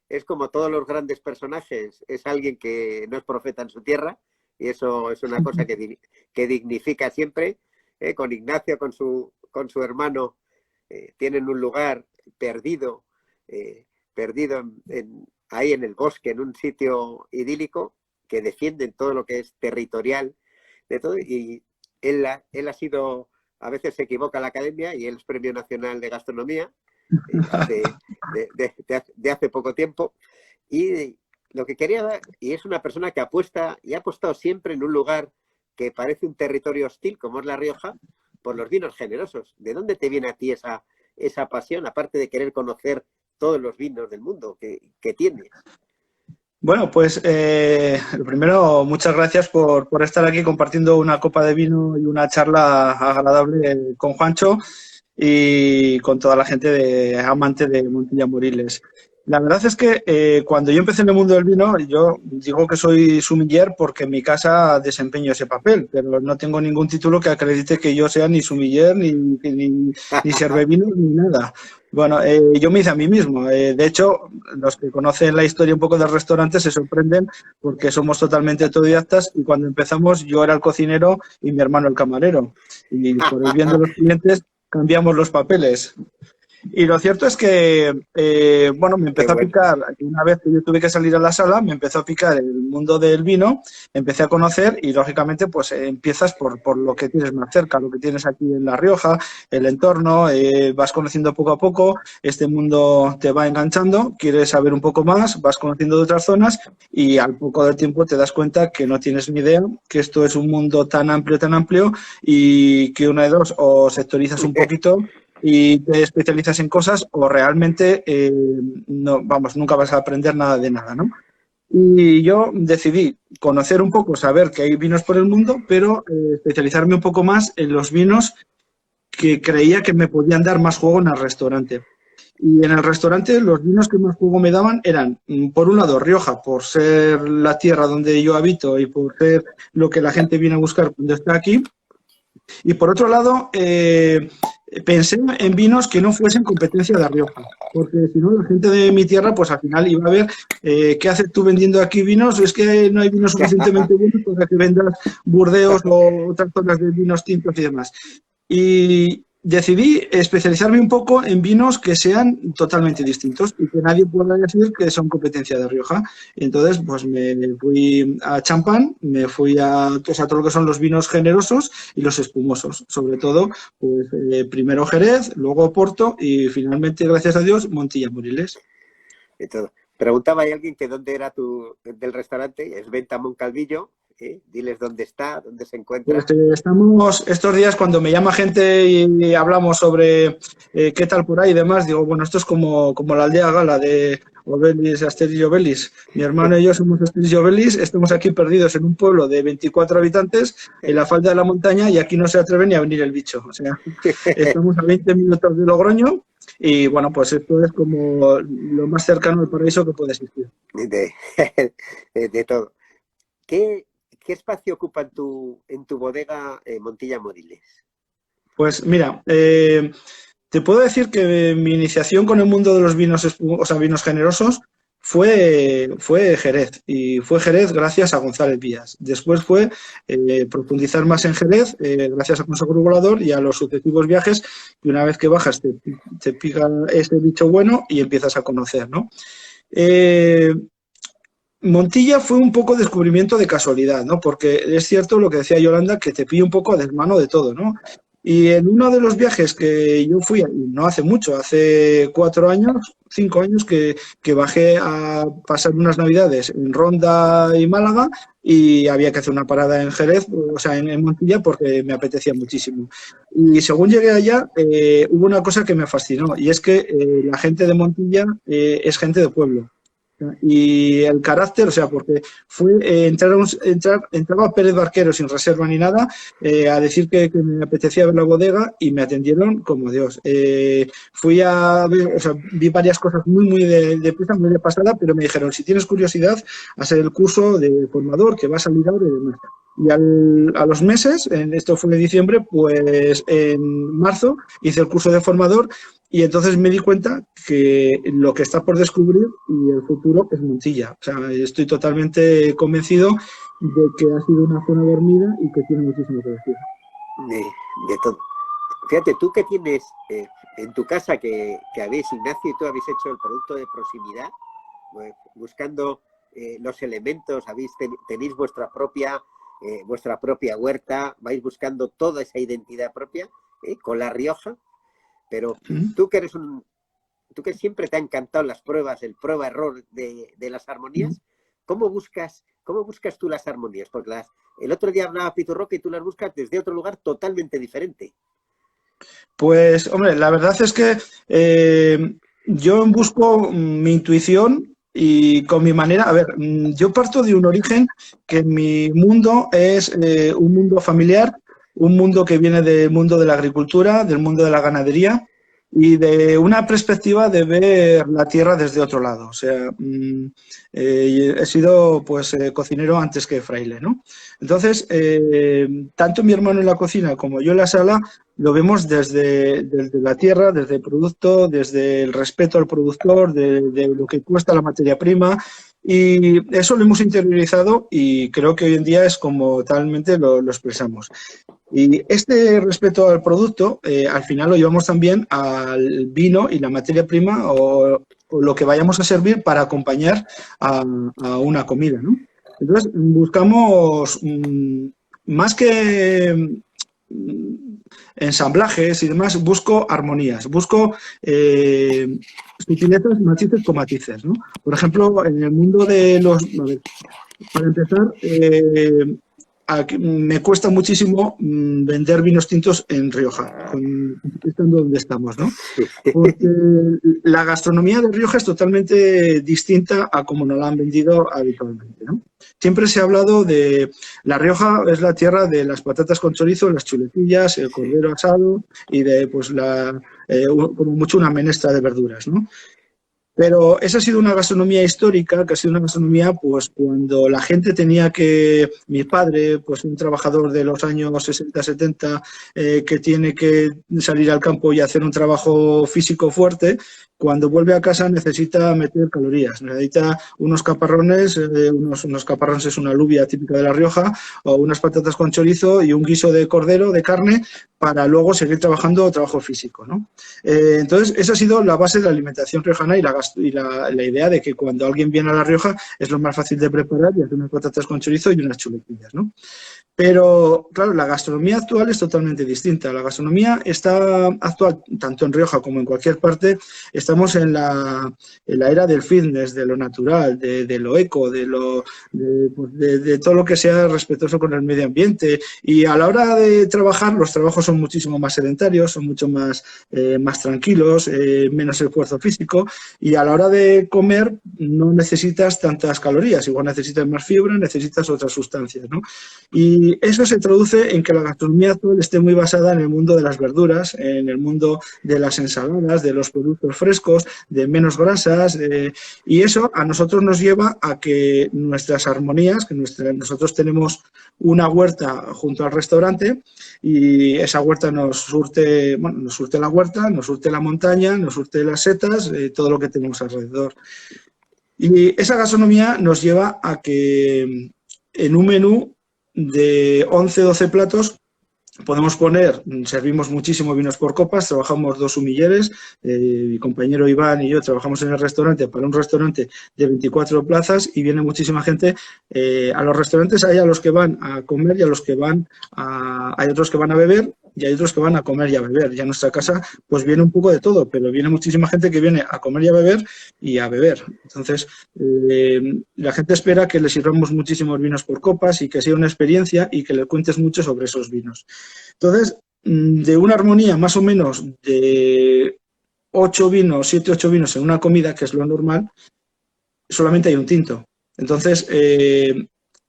Es como todos los grandes personajes, es alguien que no es profeta en su tierra y eso es una cosa que dignifica siempre. Con Ignacio, con su hermano, tienen un lugar perdido, perdido ahí en el bosque, en un sitio idílico, que defienden todo lo que es territorial de todo. Y él ha sido, a veces se equivoca la academia y él es Premio Nacional de Gastronomía hace, de hace poco tiempo. Y lo que quería ver, y es una persona que apuesta y ha apostado siempre en un lugar que parece un territorio hostil, como es La Rioja, por los vinos generosos. ¿De dónde te viene a ti esa pasión, aparte de querer conocer todos los vinos del mundo que tienes? Bueno, pues lo primero, muchas gracias por estar aquí compartiendo una copa de vino y una charla agradable con Juancho y con toda la gente amante de Montilla Moriles. La verdad es que cuando yo empecé en el mundo del vino, yo digo que soy sommelier porque en mi casa desempeño ese papel, pero no tengo ningún título que acredite que yo sea ni sommelier, ni sirvevino, ni nada. Bueno, yo me hice a mí mismo. De hecho, los que conocen la historia un poco del restaurante se sorprenden porque somos totalmente autodidactas y cuando empezamos yo era el cocinero y mi hermano el camarero. Y por el bien de los clientes cambiamos los papeles. Y lo cierto es que, bueno, me empezó a picar, una vez que yo tuve que salir a la sala, me empezó a picar el mundo del vino, empecé a conocer y, lógicamente, pues empiezas por lo que tienes más cerca, lo que tienes aquí en La Rioja, el entorno, vas conociendo poco a poco, este mundo te va enganchando, quieres saber un poco más, vas conociendo de otras zonas y al poco del tiempo te das cuenta que no tienes ni idea, que esto es un mundo tan amplio y que una de dos, o sectorizas un poquito y te especializas en cosas o realmente no, vamos, nunca vas a aprender nada de nada, ¿no? Y yo decidí conocer un poco, saber que hay vinos por el mundo, pero especializarme un poco más en los vinos que creía que me podían dar más juego en el restaurante. Y en el restaurante los vinos que más juego me daban eran, por un lado, Rioja, por ser la tierra donde yo habito y por ser lo que la gente viene a buscar cuando está aquí. Y por otro lado, pensé en vinos que no fuesen competencia de Rioja, porque si no la gente de mi tierra pues al final iba a ver qué haces tú vendiendo aquí vinos, es que no hay vinos suficientemente buenos para que vendas Burdeos o otras zonas de vinos tintos y demás. Y decidí especializarme un poco en vinos que sean totalmente distintos y que nadie pueda decir que son competencia de Rioja. Y entonces, pues me fui a champán, me fui pues, a todo lo que son los vinos generosos y los espumosos. Sobre todo, pues primero Jerez, luego Oporto y finalmente, gracias a Dios, Montilla Moriles. De todo. Preguntaba a alguien que dónde era del restaurante, es Venta Moncalvillo. Diles dónde está, dónde se encuentra. Pues, estamos estos días cuando me llama gente y hablamos sobre qué tal por ahí y demás, digo, bueno, esto es como la aldea gala de Obelis, Asterix y Obelis. Mi hermano y yo somos Asterix y Obelis, estamos aquí perdidos en un pueblo de 24 habitantes en la falda de la montaña y aquí no se atreve ni a venir el bicho. O sea, estamos a 20 minutos de Logroño y bueno, pues esto es como lo más cercano al paraíso que puede existir. De todo. ¿Qué espacio ocupa en tu bodega Montilla Moriles? Pues mira, te puedo decir que mi iniciación con el mundo de los vinos, o sea, vinos generosos fue Jerez y fue Jerez gracias a González Vías. Después fue profundizar más en Jerez gracias a Consejo Regulador y a los sucesivos viajes que una vez que bajas te pica ese bicho bueno y empiezas a conocer, ¿no? Montilla fue un poco descubrimiento de casualidad, ¿no? Porque es cierto lo que decía Yolanda, que te pilla un poco a desmano de todo, ¿no? Y en uno de los viajes que yo fui, no hace mucho, hace 4 años, 5 años, que bajé a pasar unas navidades en Ronda y Málaga y había que hacer una parada en Jerez, o sea, en Montilla, porque me apetecía muchísimo. Y según llegué allá, hubo una cosa que me fascinó, y es que la gente de Montilla es gente de pueblo. Y el carácter, o sea, porque fue entraba Pérez Barquero sin reserva ni nada a decir que me apetecía ver la bodega y me atendieron como Dios. Fui a ver, o sea, vi varias cosas muy de prisa, muy de pasada, pero me dijeron, si tienes curiosidad, hacer el curso de formador que va a salir ahora y demás. Y a los meses, esto fue en diciembre, pues en marzo hice el curso de formador y entonces me di cuenta que lo que está por descubrir y el futuro es Montilla. O sea, estoy totalmente convencido de que ha sido una zona dormida y que tiene muchísimo que decir. De todo. Fíjate, tú que tienes en tu casa que habéis, Ignacio y tú habéis hecho el producto de proximidad, buscando los elementos, tenéis vuestra propia huerta, vais buscando toda esa identidad propia con La Rioja, pero tú que siempre te ha encantado las pruebas, el prueba-error de las armonías, cómo buscas tú las armonías? Porque el otro día hablaba Pitu Roca y tú las buscas desde otro lugar totalmente diferente. Pues, hombre, la verdad es que yo busco mi intuición y con mi manera, a ver, yo parto de un origen que mi mundo es un mundo familiar, un mundo que viene del mundo de la agricultura, del mundo de la ganadería y de una perspectiva de ver la tierra desde otro lado. O sea, he sido pues cocinero antes que fraile, ¿no? Entonces, tanto mi hermano en la cocina como yo en la sala lo vemos desde la tierra, desde el producto, desde el respeto al productor, de lo que cuesta la materia prima. Y eso lo hemos interiorizado y creo que hoy en día es como talmente lo expresamos. Y este respeto al producto, al final lo llevamos también al vino y la materia prima o lo que vayamos a servir para acompañar a una comida, ¿no? Entonces, buscamos más que ensamblajes y demás, busco armonías, busco sutilezas, matices con matices, ¿no? Por ejemplo, en el mundo de los... A ver, para empezar, aquí me cuesta muchísimo vender vinos tintos en Rioja, estando donde estamos, ¿no? Porque la gastronomía de Rioja es totalmente distinta a como nos la han vendido habitualmente, ¿no? Siempre se ha hablado de La Rioja es la tierra de las patatas con chorizo, las chuletillas, el cordero asado y de, pues, como mucho una menestra de verduras, ¿no? Pero esa ha sido una gastronomía histórica, que ha sido una gastronomía, pues, cuando la gente tenía que... Mi padre, pues, un trabajador de los años 60, 70, que tiene que salir al campo y hacer un trabajo físico fuerte, cuando vuelve a casa necesita meter calorías, necesita unos caparrones, unos caparrones es una alubia típica de La Rioja, o unas patatas con chorizo y un guiso de cordero, de carne, para luego seguir trabajando trabajo físico, ¿no? Entonces, esa ha sido la base de la alimentación riojana y la idea de que cuando alguien viene a La Rioja es lo más fácil de preparar y hacer unas patatas con chorizo y unas chuletillas, ¿no? Pero, claro, la gastronomía actual es totalmente distinta. La gastronomía está actual, tanto en Rioja como en cualquier parte, estamos en la era del fitness, de lo natural, de lo eco, de todo lo que sea respetuoso con el medio ambiente. Y a la hora de trabajar, los trabajos son muchísimo más sedentarios, son mucho más tranquilos, menos esfuerzo físico. Y a la hora de comer no necesitas tantas calorías, igual necesitas más fibra, necesitas otras sustancias, ¿no? Y eso se traduce en que la gastronomía actual esté muy basada en el mundo de las verduras, en el mundo de las ensaladas, de los productos frescos, de menos grasas, y eso a nosotros nos lleva a que nuestras armonías, nosotros tenemos una huerta junto al restaurante y esa huerta nos surte la huerta, nos surte la montaña, nos surte las setas, todo lo que tenemos alrededor. Y esa gastronomía nos lleva a que en un menú de 11, 12 platos podemos servimos muchísimo vinos por copas, trabajamos 2 sumilleres, mi compañero Iván y yo trabajamos en el restaurante, para un restaurante de 24 plazas y viene muchísima gente. A los restaurantes hay a los que van a comer y a los que hay otros que van a beber y hay otros que van a comer y a beber. Ya en nuestra casa pues viene un poco de todo, pero viene muchísima gente que viene a comer y a beber y a beber. Entonces, la gente espera que le sirvamos muchísimos vinos por copas y que sea una experiencia y que le cuentes mucho sobre esos vinos. Entonces, de una armonía más o menos de 7, 8 vinos en una comida, que es lo normal, solamente hay un tinto. Entonces,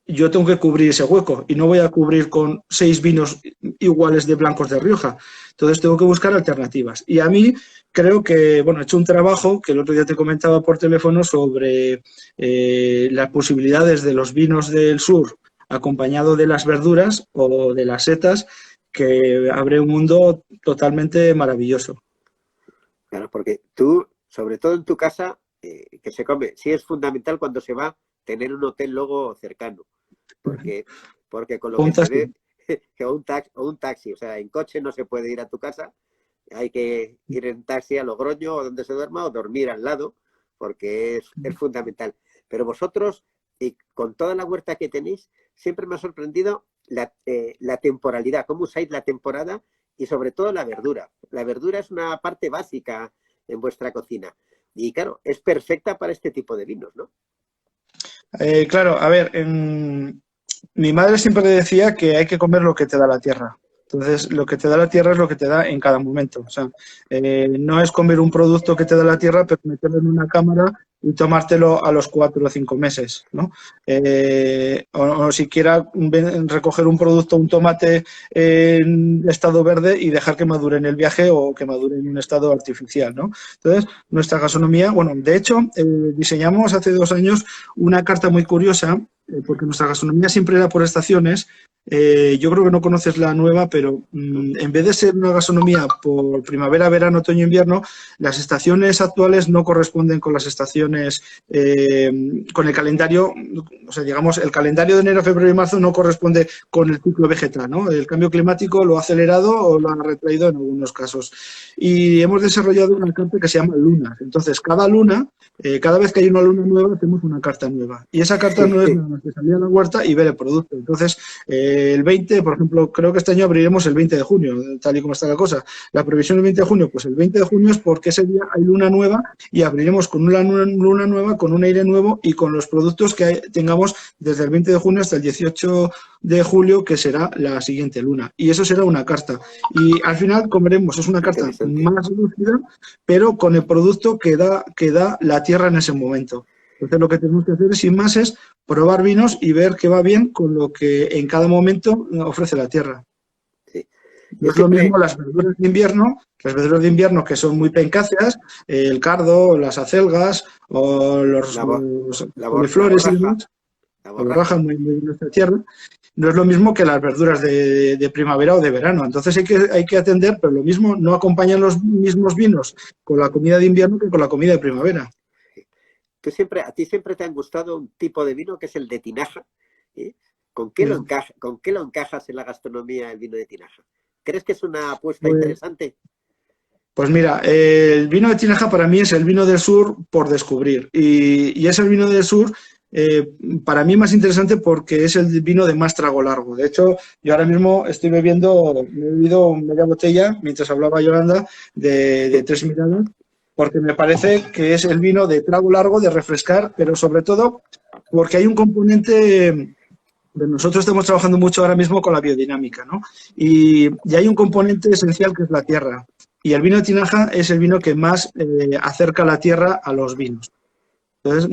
yo tengo que cubrir ese hueco y no voy a cubrir con 6 vinos iguales de blancos de Rioja. Entonces, tengo que buscar alternativas. Y a mí creo que, bueno, he hecho un trabajo que el otro día te comentaba por teléfono sobre las posibilidades de los vinos del sur acompañado de las verduras o de las setas, que abre un mundo totalmente maravilloso. Claro, porque tú, sobre todo en tu casa, que se come, sí es fundamental cuando se va tener un hotel luego cercano, porque con lo que se ve, que o un taxi, o sea, en coche no se puede ir a tu casa, hay que ir en taxi a Logroño o donde se duerma o dormir al lado, porque es fundamental. Pero vosotros, y con toda la huerta que tenéis, siempre me ha sorprendido la temporalidad, cómo usáis la temporada y sobre todo la verdura. La verdura es una parte básica en vuestra cocina y claro, es perfecta para este tipo de vinos, ¿no? Claro, a ver, mi madre siempre decía que hay que comer lo que te da la tierra. Entonces, lo que te da la tierra es lo que te da en cada momento. O sea, no es comer un producto que te da la tierra, pero meterlo en una cámara y tomártelo a los 4 o 5 meses, ¿no? O siquiera recoger un producto, un tomate en estado verde y dejar que madure en el viaje o que madure en un estado artificial, ¿no? Entonces, nuestra gastronomía, bueno, de hecho, diseñamos hace 2 años una carta muy curiosa, porque nuestra gastronomía siempre era por estaciones. Yo creo que no conoces la nueva, pero en vez de ser una gastronomía por primavera, verano, otoño, invierno, las estaciones actuales no corresponden con las estaciones, con el calendario, o sea, digamos, el calendario de enero, febrero y marzo no corresponde con el ciclo vegetal, ¿no? El cambio climático lo ha acelerado o lo ha retraído en algunos casos. Y hemos desarrollado una carta que se llama lunas. Entonces, cada luna, cada vez que hay una luna nueva, hacemos una carta nueva. Y esa carta no es nada más que salir a la huerta y ver el producto. Entonces, el 20, por ejemplo, creo que este año abriremos el 20 de junio, tal y como está la cosa. La previsión del 20 de junio, pues el 20 de junio es porque ese día hay luna nueva y abriremos con una luna nueva, con un aire nuevo y con los productos que tengamos desde el 20 de junio hasta el 18 de julio, que será la siguiente luna. Y eso será una carta. Y al final comeremos, es una carta más lúcida, pero con el producto que da la tierra en ese momento. Entonces lo que tenemos que hacer sin más es probar vinos y ver qué va bien con lo que en cada momento ofrece la tierra. Sí. No es lo mismo las verduras de invierno que son muy pencáceas, el cardo, las acelgas o los coliflores y demás, la borraja muy de nuestra tierra. No es lo mismo que las verduras de primavera o de verano. Entonces hay que atender, pero lo mismo, no acompañan los mismos vinos con la comida de invierno que con la comida de primavera. A ti siempre te han gustado un tipo de vino que es el de tinaja. ¿Con qué lo encajas en la gastronomía el vino de tinaja? ¿Crees que es una apuesta interesante? Pues mira, el vino de tinaja para mí es el vino del sur por descubrir. Y es el vino del sur para mí más interesante porque es el vino de más trago largo. De hecho, yo ahora mismo me he bebido media botella, mientras hablaba Yolanda, de 3 miradas, porque me parece que es el vino de trago largo, de refrescar, pero sobre todo porque hay un componente. Nosotros estamos trabajando mucho ahora mismo con la biodinámica, ¿no? Y hay un componente esencial que es la tierra. Y el vino de tinaja es el vino que más acerca la tierra a los vinos. Entonces,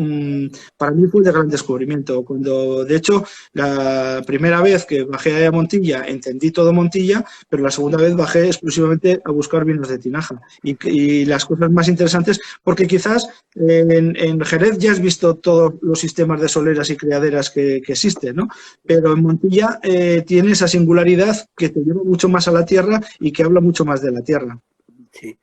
para mí fue de gran descubrimiento. Cuando, de hecho, la primera vez que bajé a Montilla, entendí todo Montilla, pero la segunda vez bajé exclusivamente a buscar vinos de tinaja. Y las cosas más interesantes, porque quizás en Jerez ya has visto todos los sistemas de soleras y criaderas que existen, ¿no? Pero en Montilla tiene esa singularidad que te lleva mucho más a la tierra y que habla mucho más de la tierra. Sí.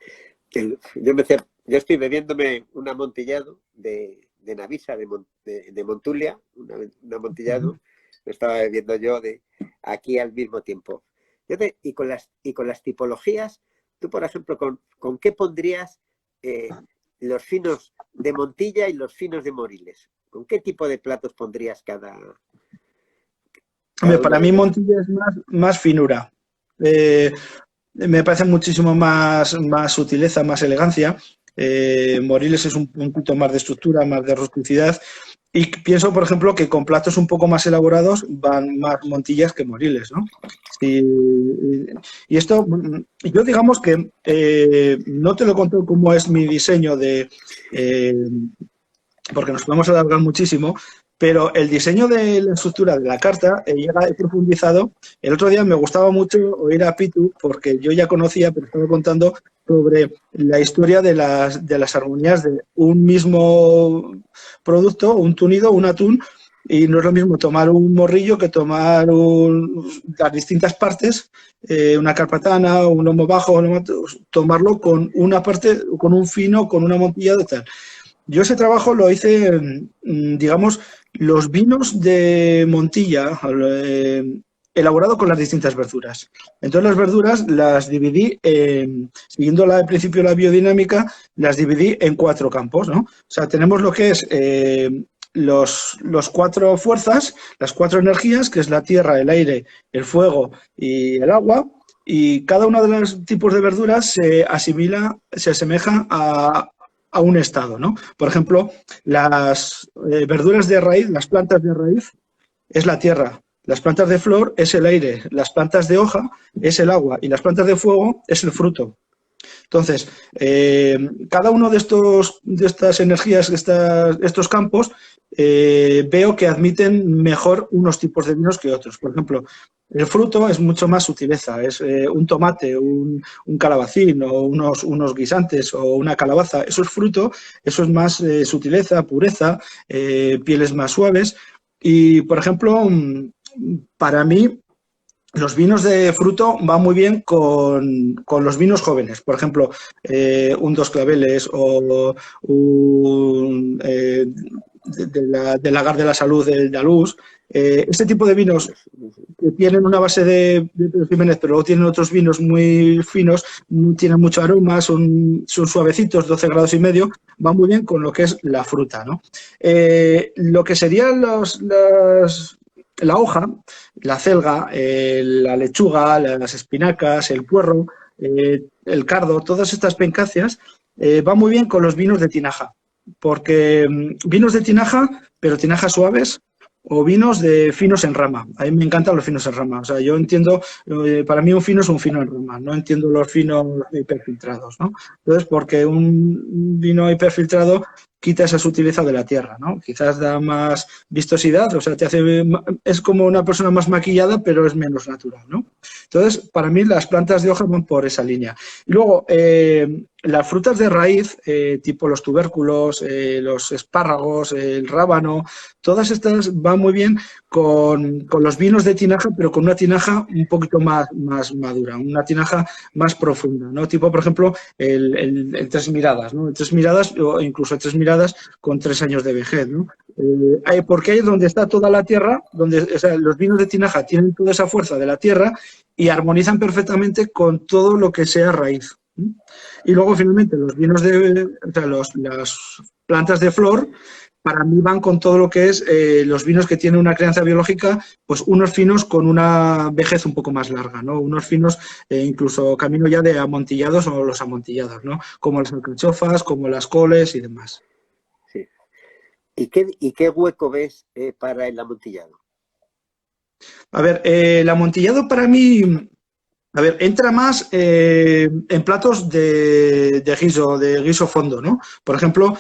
Yo estoy bebiéndome un amontillado de Navisa, de Montulia, un amontillado, lo estaba bebiendo yo aquí al mismo tiempo. Y con las tipologías, tú, por ejemplo, ¿con qué pondrías los finos de Montilla y los finos de Moriles? ¿Con qué tipo de platos pondrías cada para mí Montilla es más finura. Me parece muchísimo más sutileza, más elegancia. Moriles es un puntito más de estructura, más de rusticidad. Y pienso, por ejemplo, que con platos un poco más elaborados van más Montillas que Moriles, ¿no? Y esto, yo digamos que no te lo conté cómo es mi diseño porque nos podemos alargar muchísimo, pero el diseño de la estructura de la carta he profundizado. El otro día me gustaba mucho oír a Pitu, porque yo ya conocía, pero estaba contando sobre la historia de las armonías de un mismo producto, un tunido, un atún, y no es lo mismo tomar un morrillo que tomar las distintas partes, una carpatana, un lomo bajo, tomarlo con una parte, con un fino, con una montilla de tal. Yo ese trabajo lo hice, digamos, los vinos de Montilla, elaborado con las distintas verduras. Entonces las verduras las dividí, siguiendo el principio de la biodinámica, las dividí en 4 campos, ¿no? O sea, tenemos lo que es los 4 fuerzas, las 4 energías, que es la tierra, el aire, el fuego y el agua, y cada uno de los tipos de verduras se asemeja a a un estado, ¿no? Por ejemplo, las verduras de raíz, las plantas de raíz, es la tierra. Las plantas de flor es el aire, las plantas de hoja es el agua y las plantas de fuego es el fruto. Entonces, cada uno de estas energías, estos campos, veo que admiten mejor unos tipos de vinos que otros. Por ejemplo, el fruto es mucho más sutileza, es un tomate, un calabacín o unos guisantes o una calabaza. Eso es fruto, eso es más sutileza, pureza, pieles más suaves. Y, por ejemplo, para mí, los vinos de fruto van muy bien con los vinos jóvenes. Por ejemplo, un Dos Claveles o un de Lagar de la Salud, del Dalús. Este tipo de vinos que tienen una base de Pedro Ximénez, pero luego tienen otros vinos muy finos, tienen mucho aroma, son suavecitos, 12 grados y medio, van muy bien con lo que es la fruta, ¿no? Lo que serían la hoja, la celga, la lechuga, las espinacas, el puerro, el cardo, todas estas pencacias van muy bien con los vinos de tinaja, porque vinos de tinaja, pero tinajas suaves, o vinos de finos en rama. A mí me encantan los finos en rama. O sea, yo entiendo, para mí un fino es un fino en rama, no entiendo los finos hiperfiltrados, ¿no? Entonces, porque un vino hiperfiltrado quita esa sutileza de la tierra, ¿no? Quizás da más vistosidad, o sea, es como una persona más maquillada, pero es menos natural, ¿no? Entonces, para mí las plantas de hoja van por esa línea. Y luego, las frutas de raíz, tipo los tubérculos, los espárragos, el rábano, todas estas van muy bien con los vinos de tinaja, pero con una tinaja un poquito más madura, una tinaja más profunda, ¿no? Tipo, por ejemplo, el Tres Miradas, ¿no? El Tres Miradas, o incluso el Tres Miradas con 3 años de vejez, ¿no? Porque ahí es donde está toda la tierra, donde, o sea, los vinos de tinaja tienen toda esa fuerza de la tierra y armonizan perfectamente con todo lo que sea raíz. Y luego, finalmente, los vinos o sea, las plantas de flor, para mí van con todo lo que es los vinos que tienen una crianza biológica, pues unos finos con una vejez un poco más larga, ¿no? Unos finos, incluso camino ya de amontillados o los amontillados, ¿no? Como las alcachofas, como las coles y demás. Sí. ¿Y qué hueco ves para el amontillado? A ver, el amontillado para mí, a ver, entra más en platos de guiso fondo, ¿no? Por ejemplo,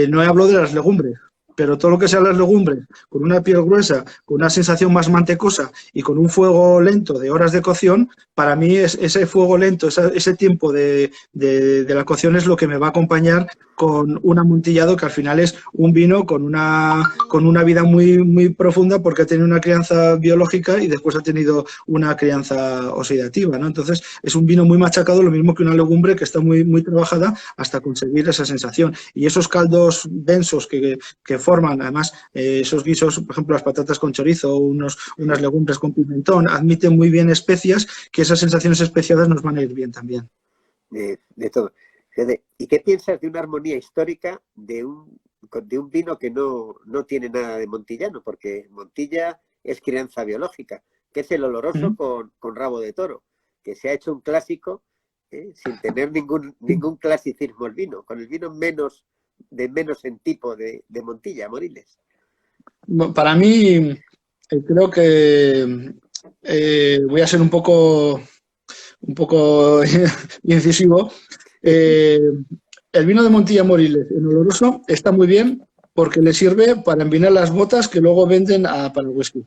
no hablo de las legumbres, pero todo lo que sean las legumbres, con una piel gruesa, con una sensación más mantecosa y con un fuego lento de horas de cocción, para mí ese fuego lento, ese tiempo de la cocción es lo que me va a acompañar con un amontillado que al final es un vino con una vida muy, muy profunda porque ha tenido una crianza biológica y después ha tenido una crianza oxidativa, ¿no? Entonces es un vino muy machacado, lo mismo que una legumbre que está muy, muy trabajada hasta conseguir esa sensación. Y esos caldos densos que forman, además, esos guisos, por ejemplo, las patatas con chorizo, unas legumbres con pimentón, admiten muy bien especias, que esas sensaciones especiadas nos van a ir bien también. De todo. ¿Y qué piensas de una armonía histórica de un vino que no tiene nada de montillano? Porque Montilla es crianza biológica, que es el oloroso con rabo de toro, que se ha hecho un clásico sin tener ningún clasicismo el vino, con el vino menos en tipo de Montilla, Moriles. Para mí, creo que voy a ser un poco incisivo. El vino de Montilla Moriles, en oloroso, está muy bien porque le sirve para envinar las botas que luego venden para el whisky.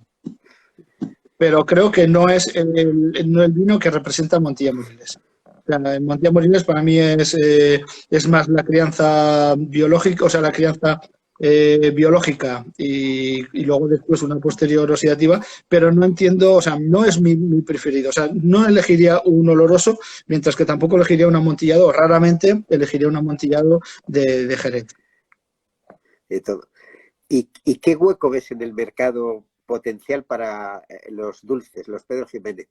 Pero creo que no es el vino que representa Montilla Moriles. O sea, Montilla Moriles para mí es más la crianza biológica, o sea, la crianza biológica y luego después una posterior oxidativa, pero no entiendo, o sea, no es mi preferido. O sea, no elegiría un oloroso, mientras que tampoco elegiría un amontillado, raramente elegiría un amontillado de Jerez. De todo. ¿Y qué hueco ves en el mercado potencial para los dulces, los Pedro Ximénez?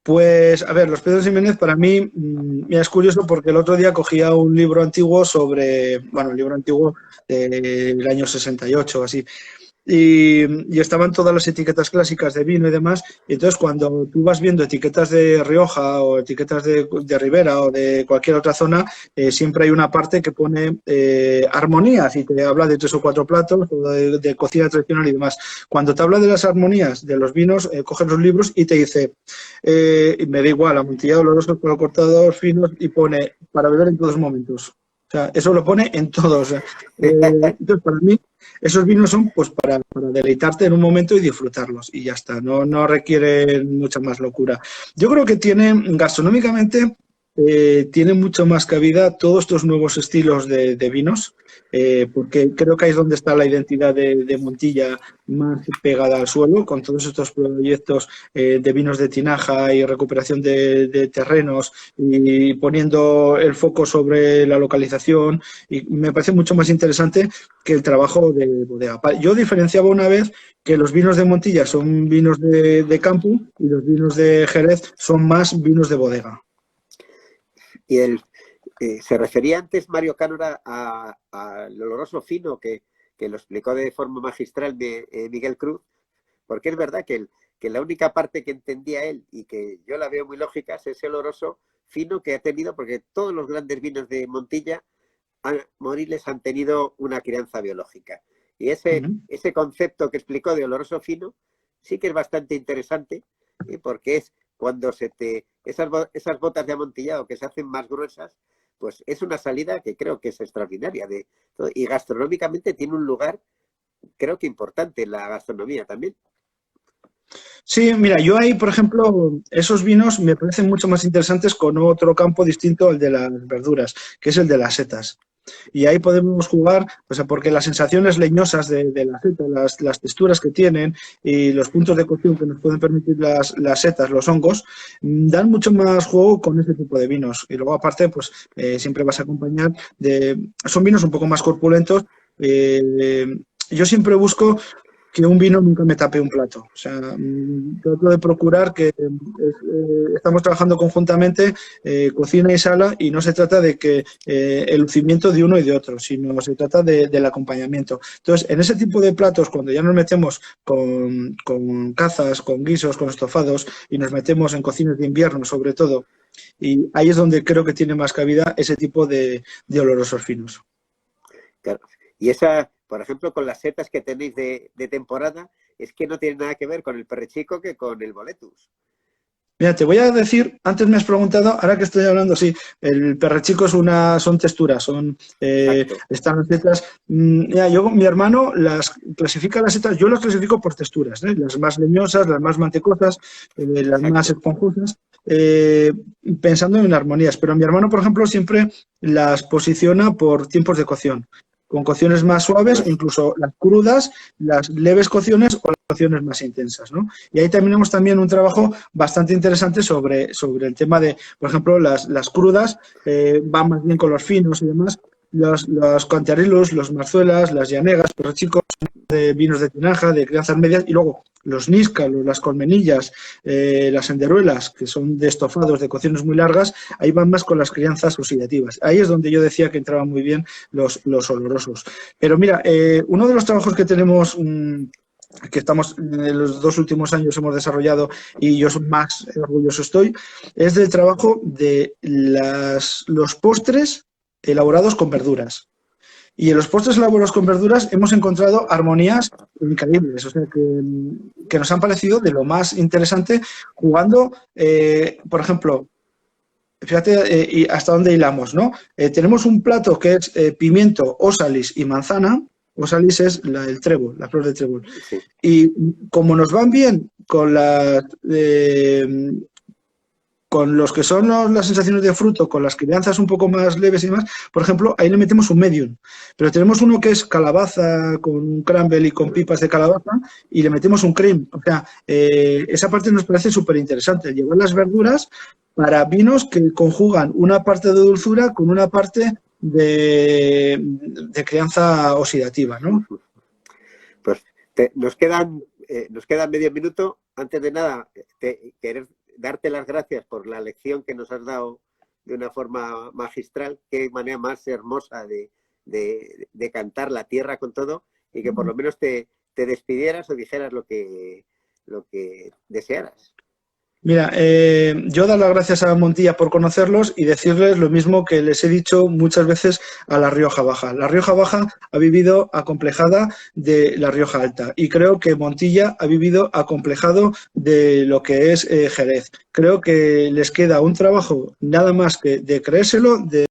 Pues, a ver, los Pedro Ximénez para mí es curioso porque el otro día cogía un libro antiguo un libro antiguo del año 68 o así, y estaban todas las etiquetas clásicas de vino y demás. Y entonces, cuando tú vas viendo etiquetas de Rioja o etiquetas de Ribera o de cualquier otra zona, siempre hay una parte que pone armonías y te habla de 3 o 4 platos o de cocina tradicional y demás. Cuando te habla de las armonías de los vinos, coges los libros y te dice, me da igual, amontillado, oloroso, con cortados finos, y pone para beber en todos momentos. O sea, eso lo pone en todos. Entonces, para mí, esos vinos son pues para deleitarte en un momento y disfrutarlos. Y ya está, no requieren mucha más locura. Yo creo que tienen, gastronómicamente, tiene mucho más cabida todos estos nuevos estilos de vinos, porque creo que ahí es donde está la identidad de Montilla más pegada al suelo, con todos estos proyectos de vinos de tinaja y recuperación de terrenos y poniendo el foco sobre la localización. Y me parece mucho más interesante que el trabajo de bodega. Yo diferenciaba una vez que los vinos de Montilla son vinos de campo y los vinos de Jerez son más vinos de bodega. Y se refería antes Mario Cánora al oloroso fino que lo explicó de forma magistral Miguel Cruz, porque es verdad que la única parte que entendía él y que yo la veo muy lógica es ese oloroso fino que ha tenido, porque todos los grandes vinos de Montilla, Moriles, han tenido una crianza biológica. Y ese concepto que explicó de oloroso fino sí que es bastante interesante, porque es cuando esas botas de amontillado que se hacen más gruesas, pues es una salida que creo que es extraordinaria. Y gastronómicamente tiene un lugar, creo que importante en la gastronomía también. Sí, mira, yo ahí, por ejemplo, esos vinos me parecen mucho más interesantes con otro campo distinto al de las verduras, que es el de las setas. Y ahí podemos jugar, o sea, porque las sensaciones leñosas de la seta, las texturas que tienen y los puntos de cocción que nos pueden permitir las setas, los hongos, dan mucho más juego con este tipo de vinos. Y luego, aparte, pues siempre vas a acompañar son vinos un poco más corpulentos. Yo siempre busco que un vino nunca me tape un plato. O sea, trato de procurar que estamos trabajando conjuntamente, cocina y sala, y no se trata de que el lucimiento de uno y de otro, sino se trata del acompañamiento. Entonces, en ese tipo de platos, cuando ya nos metemos con cazas, con guisos, con estofados, y nos metemos en cocinas de invierno, sobre todo, y ahí es donde creo que tiene más cabida ese tipo de olorosos finos. Claro. Y por ejemplo, con las setas que tenéis de temporada, es que no tiene nada que ver con el perrechico que con el boletus. Mira, te voy a decir, antes me has preguntado, ahora que estoy hablando, sí, el perrechico son texturas, están las setas. Mira, mi hermano clasifica las setas, yo las clasifico por texturas, las más leñosas, las más mantecosas, las más esponjosas, pensando en armonías. Pero mi hermano, por ejemplo, siempre las posiciona por tiempos de cocción, con cocciones más suaves, incluso las crudas, las leves cocciones o las cocciones más intensas, ¿no? Y ahí tenemos también un trabajo bastante interesante sobre el tema de, por ejemplo, las crudas van más bien con los finos y demás. Los cantarillos, los marzuelas, las llanegas, pero chicos, de vinos de tinaja, de crianzas medias, y luego los níscalos, las colmenillas, las enderuelas, que son de estofados, de cocciones muy largas, ahí van más con las crianzas oxidativas. Ahí es donde yo decía que entraban muy bien los olorosos. Pero mira, uno de los trabajos que tenemos, que estamos en los 2 últimos años hemos desarrollado y yo más orgulloso estoy, es del trabajo de los postres elaborados con verduras. Y en los postres elaborados con verduras hemos encontrado armonías increíbles, o sea, que nos han parecido de lo más interesante jugando, por ejemplo, fíjate y hasta dónde hilamos, ¿no? Tenemos un plato que es pimiento, ósalis y manzana. Ósalis es el trébol, la flor de trébol. Sí. Y como nos van bien con con los que son las sensaciones de fruto, con las crianzas un poco más leves y demás, por ejemplo, ahí le metemos un medium. Pero tenemos uno que es calabaza con un crumble y con pipas de calabaza y le metemos un cream. O sea, esa parte nos parece súper interesante, llevar las verduras para vinos que conjugan una parte de dulzura con una parte de crianza oxidativa, ¿no? Pues nos quedan medio minuto. Antes de nada, querer darte las gracias por la lección que nos has dado de una forma magistral. Qué manera más hermosa de cantar la tierra con todo, y que por lo menos te te despidieras o dijeras lo que desearas. Mira, yo dar las gracias a Montilla por conocerlos y decirles lo mismo que les he dicho muchas veces a La Rioja Baja. La Rioja Baja ha vivido acomplejada de La Rioja Alta y creo que Montilla ha vivido acomplejado de lo que es Jerez. Creo que les queda un trabajo nada más que de creérselo, de